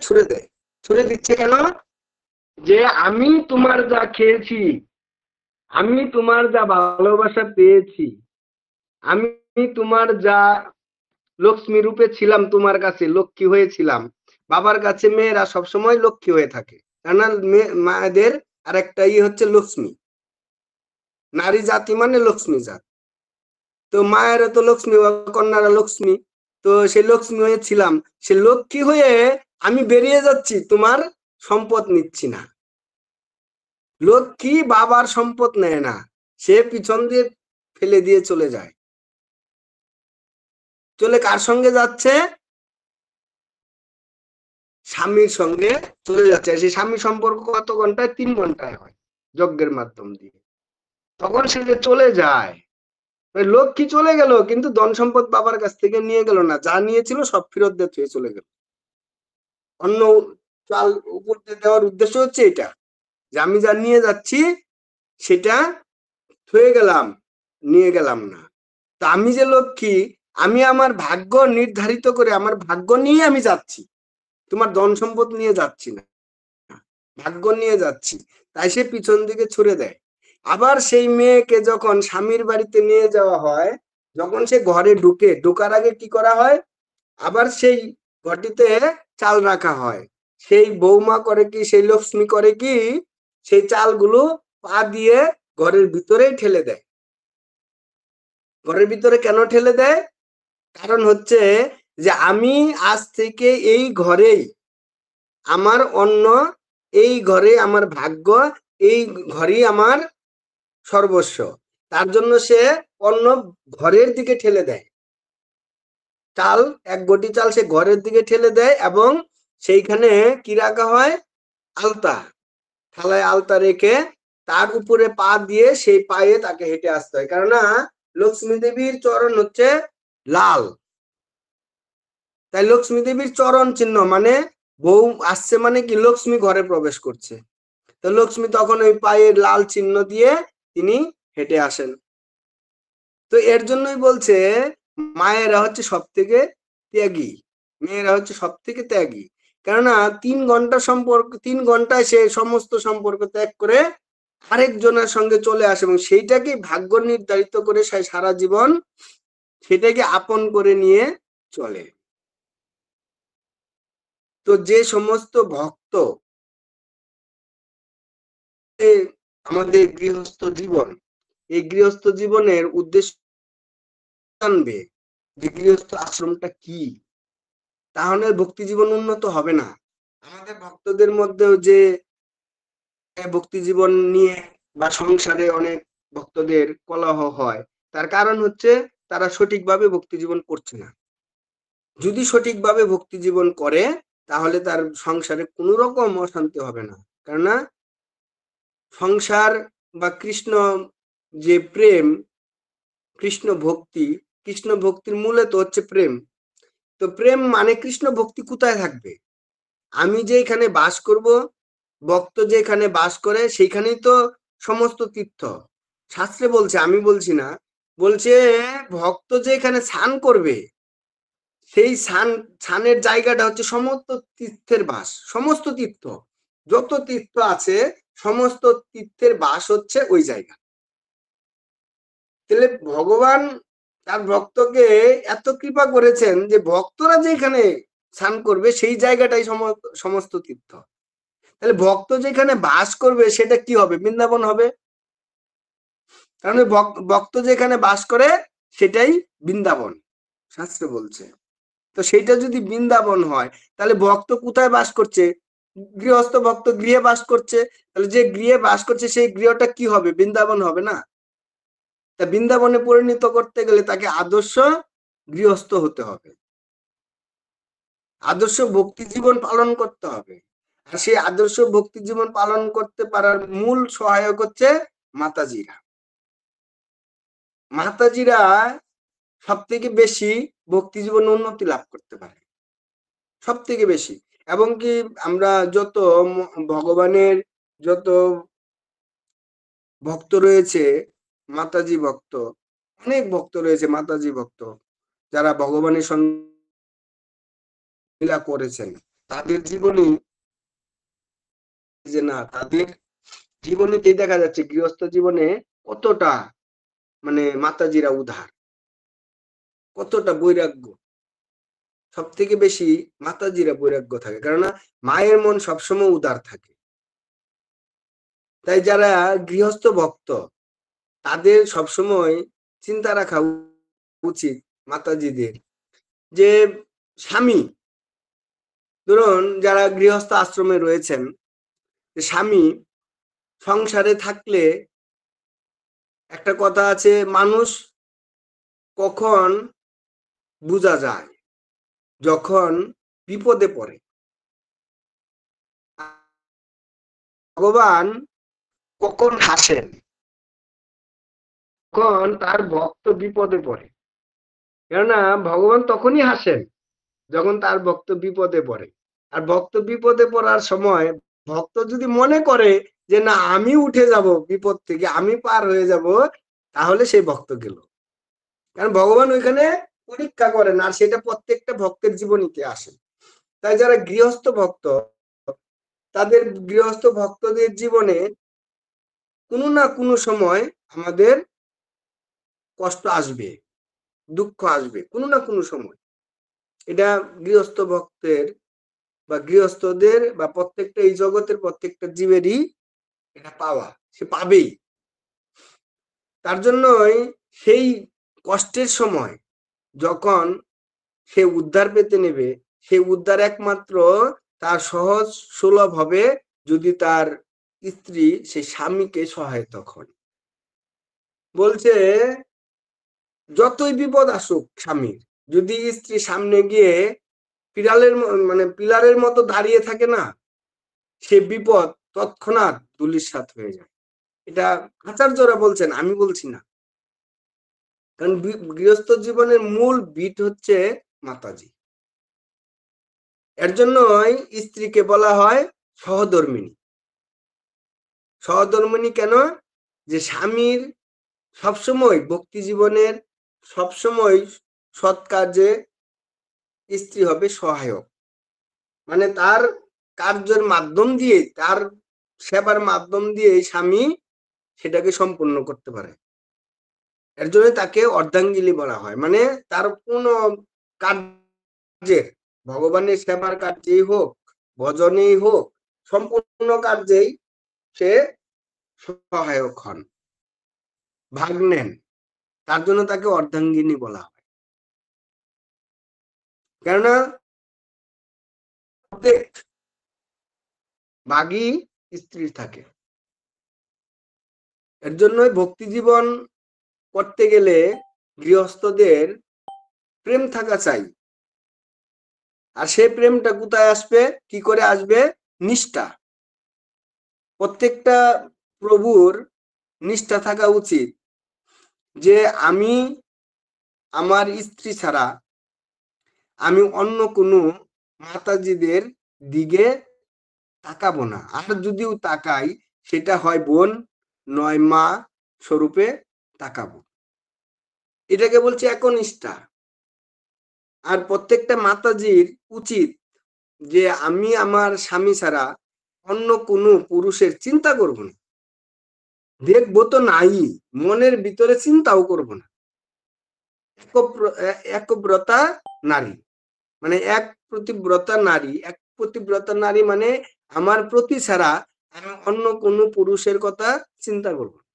ছুড়ে দেয়। ছুড়ে দিচ্ছে কেন? যে আমি তোমার যা খেয়েছি, আমি তোমার যা ভালোবাসা পেয়েছি, আমি তোমার যা লক্ষ্মী রূপে ছিলাম, তোমার কাছে লক্ষ্মী হয়েছিলাম। বাবার কাছে মেয়েরা সবসময় লক্ষ্মী হয়ে থাকে, কেননা মায়েদের আর একটা হচ্ছে লক্ষ্মী, নারী জাতি মানে লক্ষ্মী জাত। তো মায়েরা তো লক্ষ্মী, কন্যারা লক্ষ্মী, তো সে লক্ষ্মী হয়েছিলাম, সে লক্ষ্মী হয়ে আমি বেরিয়ে যাচ্ছি, তোমার সম্পদ নিচ্ছি না। লক্ষ্মী বাবার সম্পদ নেয় না, সে পিছন দিয়ে ফেলে দিয়ে চলে যায়। চলে কার সঙ্গে যাচ্ছে? স্বামীর সঙ্গে চলে যাচ্ছে। সেই স্বামীর সম্পর্ক কত ঘন্টায়? 3 ঘন্টায় হয়, যজ্ঞের মাধ্যম দিয়ে। তখন সে যে চলে যায়, লক্ষ্মী চলে গেল, কিন্তু ধন সম্পদ বাবার কাছ থেকে নিয়ে গেল না, যা নিয়েছিল সব ফেরত দিয়ে চলে গেল। অন্য চাল উপর দেওয়ার উদ্দেশ্য হচ্ছে এটা, যে আমি যা নিয়ে যাচ্ছি সেটা থয়ে গেলাম, নিয়ে গেলাম না। তা আমি যে লক্ষ্মী, আমি আমার ভাগ্য নির্ধারিত করে আমার ভাগ্য নিয়ে আমি যাচ্ছি, তোমার ধন সম্পদ নিয়ে যাচ্ছি না, ভাগ্য নিয়ে যাচ্ছি। তাই সে পিছন দিকে ছুড়ে দেয়। আবার সেই মেয়েকে যখন স্বামীর বাড়িতে নিয়ে যাওয়া হয়, যখন সে ঘরে ঢোকার আগে কি করা হয়, আবার সেই ঘটিতে চাল রাখা হয়। সেই বৌমা করে কি, সেই লক্ষ্মী করে কি, সেই চালগুলো পা দিয়ে ঘরের ভিতরেই ঠেলে দেয়। ঘরের ভিতরে কেন ঠেলে দেয়? কারণ হচ্ছে যে আমি আজ থেকে এই ঘরেই আমার অন্ন, এই ঘরে আমার ভাগ্য, এই ঘরেই আমার সর্বস্ব। তার জন্য সে অন্ন ঘরের দিকে ঠেলে দেয়, চাল, এক গটি চাল সে ঘরের দিকে ঠেলে দেয়, এবং সেইখানে কি রাখা হয়, আলতা, থালায় আলতা রেখে তার উপরে পা দিয়ে সেই পায়ে তাকে হেঁটে আসতে হয়। কেননা লক্ষ্মী দেবীর চরণ হচ্ছে লাল, তাই লক্ষ্মী দেবীর চরণ চিহ্ন মানে বউ আসছে মানে কি, লক্ষ্মী ঘরে প্রবেশ করছে। তো লক্ষ্মী তখন ওই পায়ের লাল চিহ্ন দিয়ে তিনি হেঁটে আসেন। তো এর জন্যই বলছে মায়েরা হচ্ছে সব থেকে ত্যাগী, মেয়েরা হচ্ছে সব থেকে ত্যাগী। কেননা 3 ঘন্টা সম্পর্ক, 3 ঘন্টায় সে সমস্ত সম্পর্ক ত্যাগ করে আরেকজনের সঙ্গে চলে আসে, এবং সেইটাকে ভাগ্য নির্ধারিত করে সে সারা জীবন সেটাকে আপন করে নিয়ে চলে। তো যে সমস্ত ভক্ত আমাদের গৃহস্থ জীবন, এই গৃহস্থ জীবনের উদ্দেশ্য জানবে যে গৃহস্থ আশ্রমটা কি, তাহলে ভক্তি জীবন উন্নত হবে না। আমাদের ভক্তদের মধ্যেও যে ভক্তি জীবন নিয়ে বা সংসারে অনেক ভক্তদের কলহ হয়, তার কারণ হচ্ছে তারা সঠিকভাবে ভক্তি জীবন করছে না। যদি সঠিকভাবে ভক্তি জীবন করে তাহলে তার সংসারে কোনো রকম অশান্তি হবে না। কেননা সংসার বা কৃষ্ণ যে প্রেম, কৃষ্ণ ভক্তি, কৃষ্ণ ভক্তির মূলে তো হচ্ছে প্রেম। তো প্রেম মানে কৃষ্ণ ভক্তি কোথায় থাকবে? আমি যে এখানে বাস করব, ভক্ত যে এখানে বাস করে, সেইখানেই তো সমস্ত তীর্থ। শাস্ত্রে বলছে, আমি বলছি না, বলছে ভক্ত যে এখানে স্নান করবে, সেই স্নানের জায়গাটা হচ্ছে সমস্ত তীর্থের বাস। সমস্ত তীর্থ, যত তীর্থ আছে সমস্ত তীর্থের বাস হচ্ছে ওই জায়গা। তাহলে ভগবান তার ভক্তকে এত কৃপা করেছেন যে ভক্তরা যেখানে স্নান করবে সেই জায়গাটাই সমস্ত তীর্থ। তাহলে ভক্ত যেখানে বাস করবে সেটা কি হবে? বৃন্দাবন হবে। কারণ ভক্ত যেখানে বাস করে সেটাই বৃন্দাবন, শাস্ত্র বলছে। তো সেটা যদি বৃন্দাবন হয় তাহলে ভক্ত কোথায় বাস করছে? গৃহস্থ ভক্ত গৃহে বাস করছে। তাহলে যে গৃহে বাস করছে সেই গৃহটা কি হবে? বৃন্দাবন হবে না। তা বৃন্দাবনে পরিণত করতে গেলে তাকে আদর্শ গৃহস্থ হতে হবে, আদর্শ ভক্তি জীবন পালন করতে হবে। আর সেই আদর্শ ভক্তি জীবন পালন করতে পারার মূল সহায়ক হচ্ছে মাতাজিরা। মাতাজিরা সব থেকে বেশি ভক্তি জীবন উন্নতি লাভ করতে পারে, সব থেকে বেশি। এবং কি আমরা যত ভগবানের যত ভক্ত রয়েছে, মাতাজি ভক্ত, অনেক ভক্ত রয়েছে মাতাজি ভক্ত, যারা ভগবানের সঙ্গে লীলা করেছেন, তাদের জীবনে যে না, তাদের জীবনেতেই দেখা যাচ্ছে গৃহস্থ জীবনে কতটা মানে মাতাজিরা উদার, কতটা বৈরাগ্য। সব থেকে বেশি মাতাজিরা বৈরাগ্য থাকে, কেননা মায়ের মন সবসময় উদার থাকে। তাই যারা গৃহস্থ ভক্ত তাদের সবসময় চিন্তা রাখা উচিত মাতাজিদের যে স্বামী, ধরুন যারা গৃহস্থ আশ্রমে রয়েছেন, স্বামী সংসারে থাকলে একটা কথা আছে, মানুষ কখন বোঝা যায়? যখন বিপদে পড়ে। ভগবান কখন হাসেন? কখন তার ভক্ত বিপদে পড়ে। কেননা ভগবান তখনই হাসেন যখন তার ভক্ত বিপদে পড়ে। আর ভক্ত বিপদে পড়ার সময় ভক্ত যদি মনে করে যে না আমি উঠে যাব বিপদ থেকে, আমি পার হয়ে যাব, তাহলে সেই ভক্ত গেল। কারণ ভগবান ওইখানে পরীক্ষা করেন, আর সেটা প্রত্যেকটা ভক্তের জীবনীতে আসে। তাই যারা গৃহস্থ ভক্ত, তাদের গৃহস্থ ভক্তদের জীবনে কোনো না কোনো সময় আমাদের কষ্ট আসবে, দুঃখ আসবে কোনো না কোনো সময়। এটা গৃহস্থ ভক্তের বা গৃহস্থদের বা প্রত্যেকটা এই জগতের প্রত্যেকটা জীবেরই এটা পাওয়া, সে পাবেই। তার জন্যই সেই কষ্টের সময় যখন সে উদ্ধার পেতে নেবে, সেই উদ্ধার একমাত্র তার সহজ সুলভ হবে যদি তার স্ত্রী সেই স্বামীকে সহায়তা করে। বলছে যতই বিপদ আসুক স্বামীর, যদি স্ত্রী সামনে গিয়ে পিলারের মতো দাঁড়িয়ে থাকে না, সে বিপদ তৎক্ষণাৎ ধূলিসাৎ হয়ে যায়। এটা আচার্যরা বলছেন, আমি বলছি না। কারণ গৃহস্থ জীবনের মূল ভিত হচ্ছে মাতাজি। এর জন্যই স্ত্রীকে বলা হয় সহধর্মিণী। সহধর্মিণী কেন? যে স্বামীর সবসময় ভক্তি জীবনের সবসময় সৎ কাজে স্ত্রী হবে সহায়ক। মানে তার কার্যের মাধ্যম দিয়ে, তার সেবার মাধ্যম দিয়ে স্বামী সেটাকে সম্পূর্ণ করতে পারে। এর জন্য তাকে অর্ধাঙ্গিনী বলা হয়। মানে তার কোন কার্যের, ভগবানের সেবার কার্যেই হোক ভজনেই হোক, সম্পূর্ণ কার্যেই সে সহায়ক হন, ভাগ নেন। তার জন্য তাকে অর্ধাঙ্গিনী বলা হয়। কেননা প্রত্যেক ভাগই স্ত্রীর থাকে। এর জন্যই ভক্তি জীবন করতে গেলে গৃহস্থদের প্রেম থাকা চাই। আর সেই প্রেমটা কোথায় আসবে, কি করে আসবে? নিষ্ঠা। প্রত্যেকটা প্রভুর নিষ্ঠা থাকা উচিত যে আমি আমার স্ত্রী ছাড়া আমি অন্য কোনো মাতাজিদের দিকে তাকাবো না। আর যদিও তাকাই সেটা হয় বোন নয় মা স্বরূপে তাকাবো। এটাকে বলছে একনিষ্ঠা। আর প্রত্যেকটা মাতাজির উচিত যে আমি আমার স্বামী ছাড়া অন্য কোনো পুরুষের চিন্তা করব না, দেখবো তো নাই, মনের ভিতরে চিন্তাও করব না। একব্রতা নারী মানে এক প্রতিব্রতা নারী। এক প্রতিব্রতা নারী মানে আমার প্রতি ছাড়া আমি অন্য কোনো পুরুষের কথা চিন্তা করব না।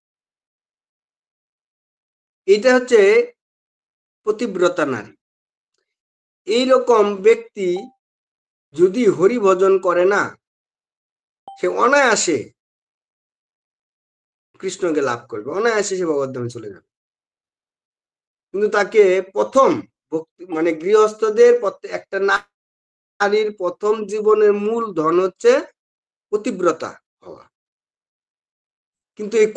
এটা হচ্ছে পতিব্রতা নারী। এইরকম ব্যক্তি যদি হরি ভজন করে না, সে অনায়াসে কৃষ্ণকে লাভ করবে, অনায়াসে সে ভগবদ্ধামে চলে যাবে। কিন্তু তাকে প্রথম ভক্তি মানে গৃহস্থদের একটা নারীর প্রথম জীবনের মূল ধন হচ্ছে পতিব্রতা হওয়া। কিন্তু এই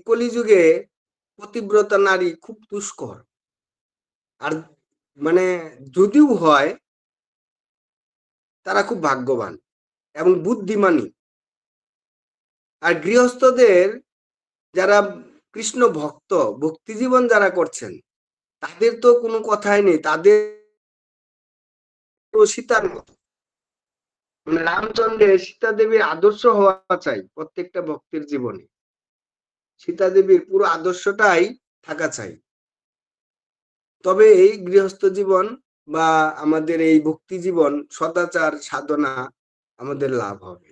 কলিযুগে পতিব্রতা নারী খুব দুষ্কর। আর মানে যদিও হয় তারা খুব ভাগ্যবান এবং বুদ্ধিমানী। আর গৃহস্থদের যারা কৃষ্ণ ভক্ত, ভক্তি জীবন যারা করছেন, তাদের তো কোনো কথাই নেই। তাদের সীতার মতো মানে রামচন্দ্রের সীতা দেবীর আদর্শ হওয়া চাই প্রত্যেকটা ভক্তের জীবনে। সীতা দেবীর পুরো আদর্শটাই থাকা চাই। তবে এই গৃহস্থ জীবন বা আমাদের এই ভক্তি জীবন সদাচার সাধনা আমাদের লাভ হবে।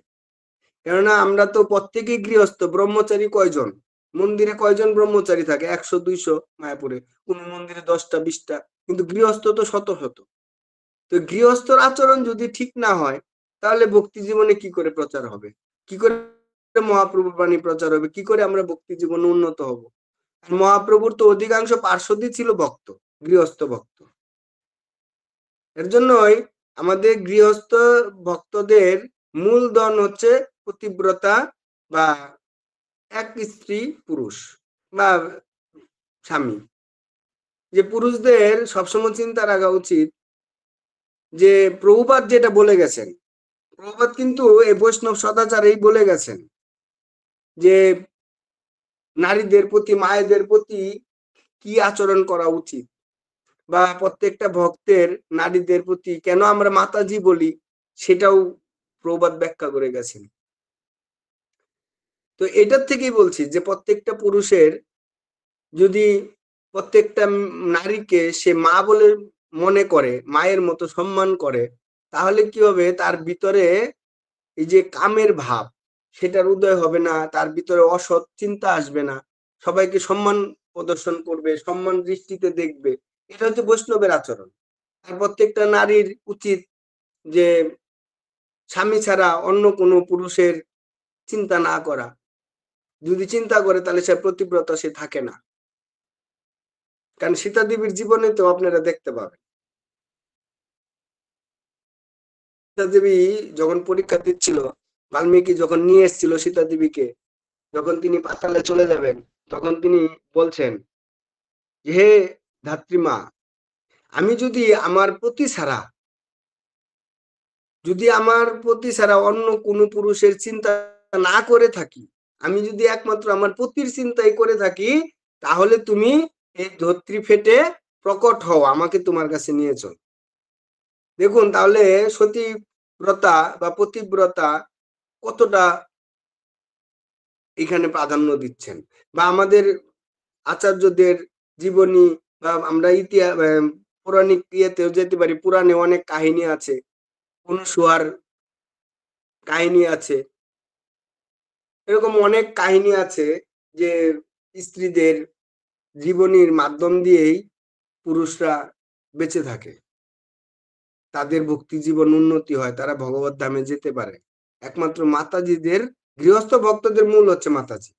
কেননা আমরা তো প্রত্যেকেই গৃহস্থ। ব্রহ্মচারী কয়জন? মন্দিরে কয়জন ব্রহ্মচারী থাকে? 100-200 মায়াপুরে। কোন মন্দিরে 10টা 20টা, কিন্তু গৃহস্থ তো শত শত। তো গৃহস্থর আচরণ যদি ঠিক না হয়, তাহলে ভক্তি জীবনে কি করে প্রচার হবে? কি করে মহাপ্রভুর বাণী প্রচার হবে? কি করে আমরা ভক্তি জীবনে উন্নত হব? মহাপ্রভুর তো অধিকাংশ পার্শ্বদই ছিল ভক্ত, গৃহস্থ ভক্ত। এর জন্যই আমাদের গৃহস্থ ভক্তদের মূল ধন হচ্ছে পতিব্রতা বা এক স্ত্রী পুরুষ বা স্বামী। যে পুরুষদের সবসময় চিন্তা রাখা উচিত যে প্রভুপাদ যেটা বলে গেছেন, প্রভুপাদ কিন্তু এই বৈষ্ণব সদাচারেই বলে গেছেন যে নারীদের প্রতি মায়েদের প্রতি কি আচরণ করা উচিত, বা প্রত্যেকটা ভক্তের নারীদের প্রতি কেন আমরা মাতাজি বলি সেটাও প্রভুপাদ ব্যাখ্যা করে গেছেন। তো এটার থেকেই বলছি যে প্রত্যেকটা পুরুষের যদি প্রত্যেকটা নারীকে সে মা বলে মনে করে, মায়ের মতো সম্মান করে, তাহলে কি হবে? তার ভিতরে এই যে কামের ভাব সেটার উদয় হবে না, তার ভিতরে অসৎ চিন্তা আসবে না, সবাইকে সম্মান প্রদর্শন করবে, সম্মান দৃষ্টিতে দেখবে। এটা হচ্ছে বৈষ্ণবের আচরণ। আর প্রত্যেকটা নারীর উচিত যে স্বামী ছাড়া অন্য কোনো পুরুষের চিন্তা না করা। যদি চিন্তা করে তাহলে সে প্রতিব্রতা সে থাকে না। কারণ সীতা দেবীর জীবনে তো আপনারা দেখতে পাবেন, সীতা দেবী যখন পরীক্ষা দিচ্ছিল, বাল্মীকি যখন নিয়ে এসেছিল সীতা দেবীকে, যখন তিনি পাতালে চলে যাবেন, তখন তিনি বলছেন যে হে ধাত্রীমা, আমি যদি আমার প্রতি ছাড়া অন্য কোনো পুরুষের চিন্তা না করে থাকি, আমি যদি একমাত্র আমার পতির চিন্তাই করে থাকি, তাহলে তুমি এই ধরিত্রী ফেটে প্রকট হও, আমাকে তোমার কাছে নিয়ে চল। দেখুন তাহলে সতীব্রতা বা পতিব্রতা কতটা এখানে প্রাধান্য দিচ্ছেন। বা আমাদের আচার্যদের জীবনী বা আমরা ইতিহাস পৌরাণিক ইয়েতেও যেতে পারি, পুরাণে অনেক কাহিনী আছে। অনুসুয়ার কাহিনী আছে, এরকম অনেক কাহিনী আছে যে স্ত্রীদের জীবনীর মাধ্যম দিয়েই পুরুষরা বেঁচে থাকে, তাদের ভক্তি জীবন উন্নতি হয়, তারা ভগবত ধামে যেতে পারে। একমাত্র মাতাজিদের, গৃহস্থ ভক্তদের মূল হচ্ছে মাতাজি।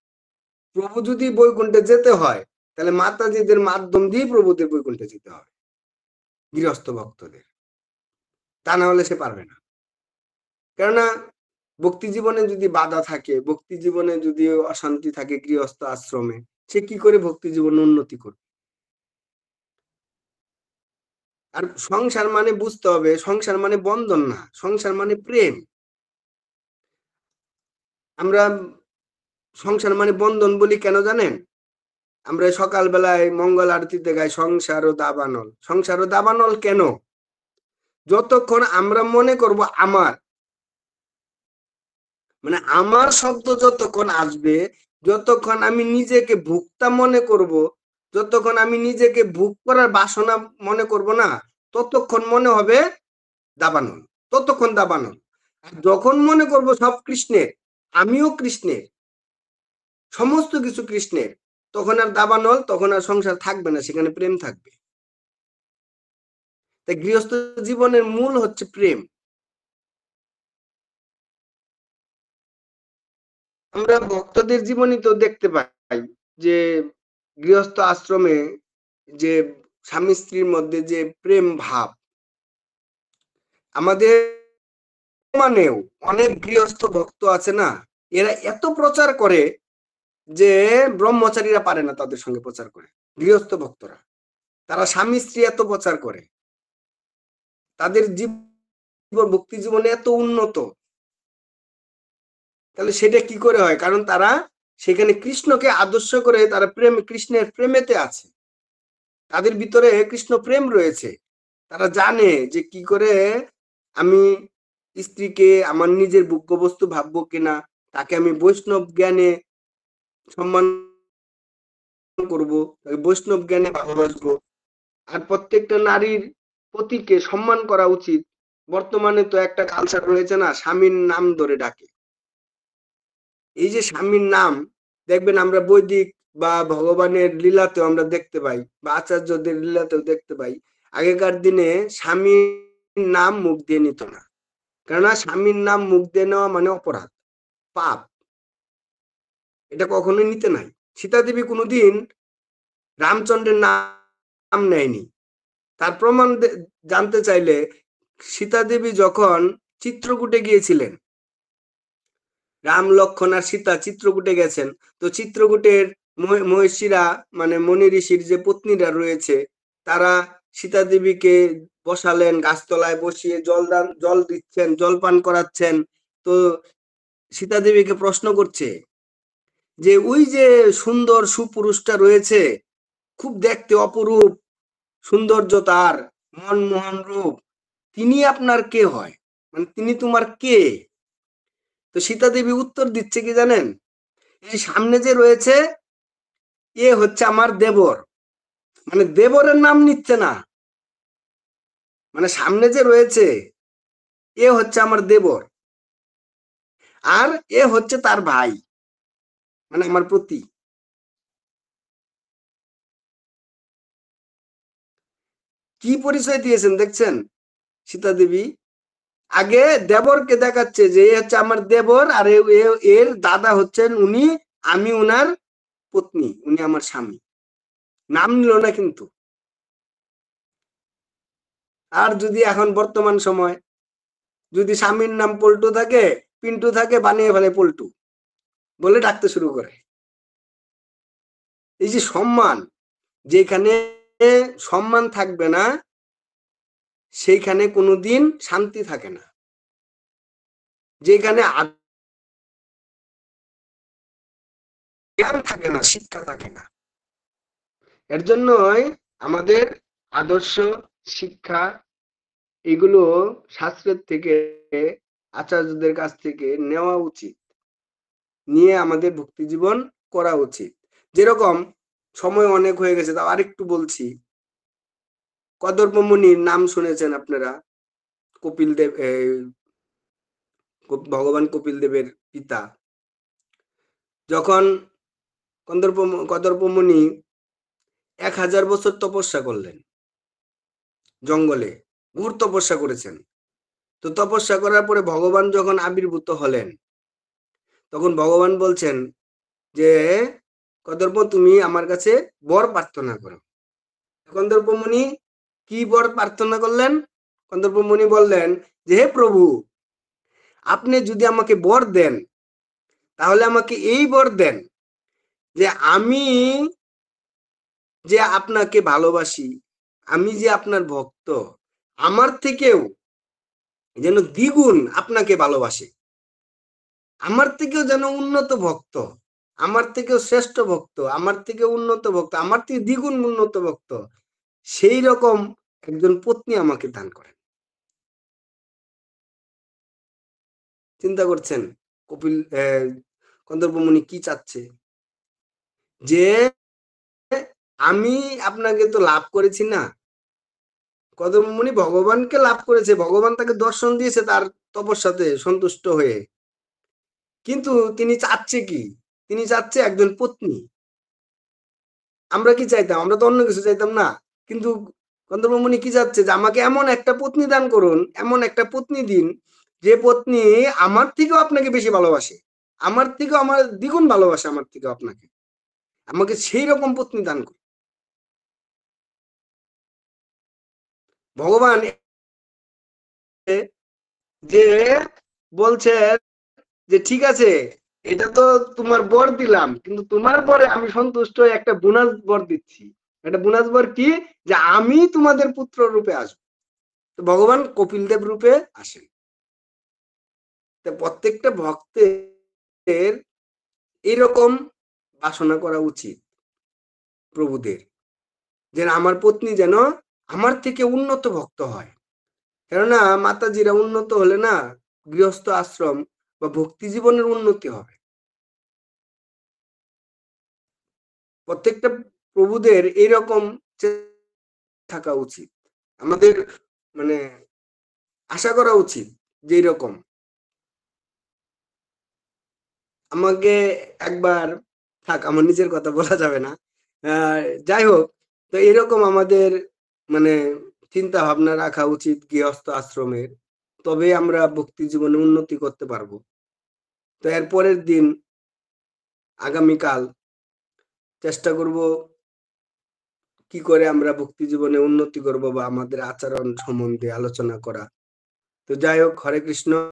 প্রভু যদি বৈকুণ্ঠে যেতে হয় তাহলে মাতাজিদের মাধ্যম দিয়ে প্রভুদের বৈকুণ্ঠে যেতে হবে, গৃহস্থ ভক্তদের, তা না হলে সে পারবে না। কেননা ভক্তি জীবনে যদি বাধা থাকে, ভক্তি জীবনে যদি অশান্তি থাকে গৃহস্থ আশ্রমে, সে কি করে ভক্তি জীবন উন্নতি করবে? আর সংসার মানে বুঝতে হবে, সংসার মানে বন্ধন না, সংসার মানে প্রেম। আমরা সংসার মানে বন্ধন বলি কেন জানেন? আমরা সকালবেলায় মঙ্গল আরতিতে গাই সংসার ও দাবানল। সংসার ও দাবানল কেন? যতক্ষণ আমরা মনে করব আমার, মানে আমার শব্দ যতক্ষণ আসবে, যতক্ষণ আমি নিজেকে ভোক্তা মনে করব, যতক্ষণ আমি নিজেকে ভোগ করার বাসনা মনে করব না, ততক্ষণ মনে হবে দাবানল, ততক্ষণ দাবানল। আর যখন মনে করব সব কৃষ্ণের, আমিও কৃষ্ণের, সমস্ত কিছু কৃষ্ণের, তখন আর দাবানল, তখন আর সংসার থাকবে না, সেখানে প্রেম থাকবে। তাই গৃহস্থ জীবনের মূল হচ্ছে প্রেম। আমরা ভক্তদের জীবনী তো দেখতে পাই যে গৃহস্থ আশ্রমে যে স্বামী স্ত্রীর মধ্যে যে প্রেম ভাব, আমাদের মানেও অনেক গৃহস্থ ভক্ত আছে না, এরা এত প্রচার করে যে ব্রহ্মচারীরা পারে না তাদের সঙ্গে প্রচার করে। গৃহস্থ ভক্তরা, তারা স্বামী স্ত্রী এত প্রচার করে, তাদের জীবন ভক্তি জীবনে এত উন্নত, তাহলে সেটা কি করে হয়? কারণ তারা সেখানে কৃষ্ণকে আদর্শ করে, তারা প্রেম, কৃষ্ণের প্রেমেতে আছে, তাদের ভিতরে কৃষ্ণ প্রেম রয়েছে। তারা জানে যে কি করে আমি স্ত্রীকে আমার নিজের ভোগ্য বস্তু ভাববো কিনা, তাকে আমি বৈষ্ণব জ্ঞানে সম্মান করব, বৈষ্ণব জ্ঞানে ভালোবাসবো। আর প্রত্যেকটা নারীর পতিকে সম্মান করা উচিত। বর্তমানে তো একটা কালচার রয়েছে না, স্বামীর নাম ধরে ডাকে। এই যে স্বামীর নাম, দেখবেন আমরা বৈদিক বা ভগবানের লীলাতেও আমরা দেখতে পাই, বা আচার্যদের লীলাতেও দেখতে পাই, আগেকার দিনে স্বামীর নাম মুখ দিয়ে নিত না, কেননা স্বামীর নাম মুখ দিয়ে নেওয়া মানে অপরাধ, পাপ, এটা কখনোই নিতে নাই। সীতা দেবী কোনোদিন রামচন্দ্রের নাম নেয়নি। তার প্রমাণ জানতে চাইলে সীতা দেবী যখন চিত্রকূটে গিয়েছিলেন, রাম লক্ষণ আর সীতা চিত্রকূটে গেছেন, তো চিত্রকূটের মহিষীরা, মানে মনি ঋষির যে পত্নীরা রয়েছে, তারা সীতা দেবীকে বসালেন, গাছতলায় বসিয়ে জল দিচ্ছেন, জল পান করাচ্ছেন। তো সীতা দেবীকে প্রশ্ন করছে যে ওই যে সুন্দর সুপুরুষটা রয়েছে, খুব দেখতে অপরূপ সৌন্দর্য, তার মনমোহন রূপ, তিনি আপনার কে হয়, মানে তিনি তোমার কে? তো সীতা দেবী উত্তর দিচ্ছে কি জানেন? এই সামনে যে রয়েছে, এ হচ্ছে আমার দেবর। মানে দেবরের নাম নিচ্ছে না, মানে সামনে যে রয়েছে এ হচ্ছে আমার দেবর, আর এ হচ্ছে তার ভাই, মানে আমার প্রতি। কি পরিচয় দিয়েছেন দেখছেন সীতা দেবী? আগে দেবরকে দেখাচ্ছে যে এ হচ্ছে আমার দেবর, আর এর দাদা হচ্ছেন উনি, আমি উনার পত্নী, উনি আমার স্বামী। নাম নিল না কিন্তু। আর যদি এখন বর্তমান সময় যদি স্বামীর নাম পল্টু থাকে, পিন্টু থাকে, বানিয়ে ফেলে পল্টু বলে ডাকতে শুরু করে। এই যে সম্মান, যেখানে সম্মান থাকবে না সেইখানে কোনোদিন শান্তি থাকে না, যেখানে জ্ঞান থাকে না, শিক্ষা থাকে না। এর জন্যই আমাদের আদর্শ শিক্ষা এগুলো শাস্ত্রের থেকে, আচার্যদের কাছ থেকে নেওয়া উচিত, নিয়ে আমাদের ভক্তি জীবন করা উচিত। যেরকম সময় অনেক হয়ে গেছে, তাও আরেকটু বলছি। কদর্প মুনির নাম শুনেছেন আপনারা? কপিল দেব, ভগবান কপিল দেবের পিতা, যখন কদর্প মুনি 1000 বছর তপস্যা করলেন জঙ্গলে, ঘোর তপস্যা করেছেন। তো তপস্যা করার পরে ভগবান যখন আবির্ভূত হলেন, তখন ভগবান বলছেন যে কদর্প তুমি আমার কাছে বর প্রার্থনা করো। কন্দর্প মুনি কি বর প্রার্থনা করলেন? কন্দর্প মুনি বললেন যে হে প্রভু, আপনি যদি আমাকে বর দেন, তাহলে আমাকে এই বর দেন যে আমি যে আপনাকে ভালোবাসি, আমি যে আপনার ভক্ত, আমার থেকেও যেন দ্বিগুণ আপনাকে ভালোবাসে, আমার থেকেও যেন উন্নত ভক্ত, আমার থেকেও শ্রেষ্ঠ ভক্ত, আমার থেকে উন্নত ভক্ত, আমার থেকে দ্বিগুণ উন্নত ভক্ত, সেই রকম একজন পত্নী আমাকে দান করেন। চিন্তা করছেন কপিল কন্দর্প মুনি কি চাচ্ছে? যে আমি আপনাকে তো লাভ করেছি না, কদর্প মুনি ভগবানকে লাভ করেছে, ভগবান তাকে দর্শন দিয়েছে তার তপস্যাতে সন্তুষ্ট হয়ে, কিন্তু তিনি চাচ্ছে কি? তিনি চাচ্ছে একজন পত্নী। আমরা কি চাইতাম? আমরা তো অন্য কিছু চাইতাম না, কিন্তু কন্দর্প মুনি কি চাচ্ছে? যে আমাকে এমন একটা পত্নী দান করুন, এমন একটা পত্নী দিন, যে পত্নী আমার থেকেও আপনাকে বেশি ভালোবাসে, আমার থেকেও আমার দ্বিগুণ ভালোবাসে, আমার থেকেও আপনাকে, আমাকে সেই রকম পত্নী দান করুন। ভগবান যে বলছেন যে ঠিক আছে, এটা তো তোমার বর দিলাম, কিন্তু তোমার পরে আমি সন্তুষ্ট হয়ে একটা বোনাস বর দিচ্ছি। একটা বোনাস বর কি? যে আমি তোমাদের পুত্র রূপে আসবো। তো ভগবান কপিল দেব রূপে আসেন। তো প্রত্যেকটা ভক্তের এরকম বাসনা করা উচিত প্রভুদের, যে আমার পত্নী যেন আমার থেকে উন্নত ভক্ত হয়। কেননা মাতাজিরা উন্নত হলে না গৃহস্থ আশ্রম বা ভক্তি জীবনের উন্নতি হবে। প্রত্যেকটা প্রভুদের এইরকম থাকা উচিত, আমাদের মানে আশা করা উচিত যে এরকম। আমাকে একবার, থাক আমার নিজের কথা বলা যাবে না, যাই হোক, তো এরকম আমাদের মানে চিন্তা ভাবনা রাখা উচিত গৃহস্থ আশ্রমের, তবে আমরা ভক্তি জীবনে উন্নতি করতে পারবো। তো এর পরের দিন আগামীকাল চেষ্টা করব কি করে আমরা ভক্তি জীবনে উন্নতি করব বা আমাদের আচরণ সম্বন্ধে আলোচনা করা। তো যাই হোক, হরে কৃষ্ণ।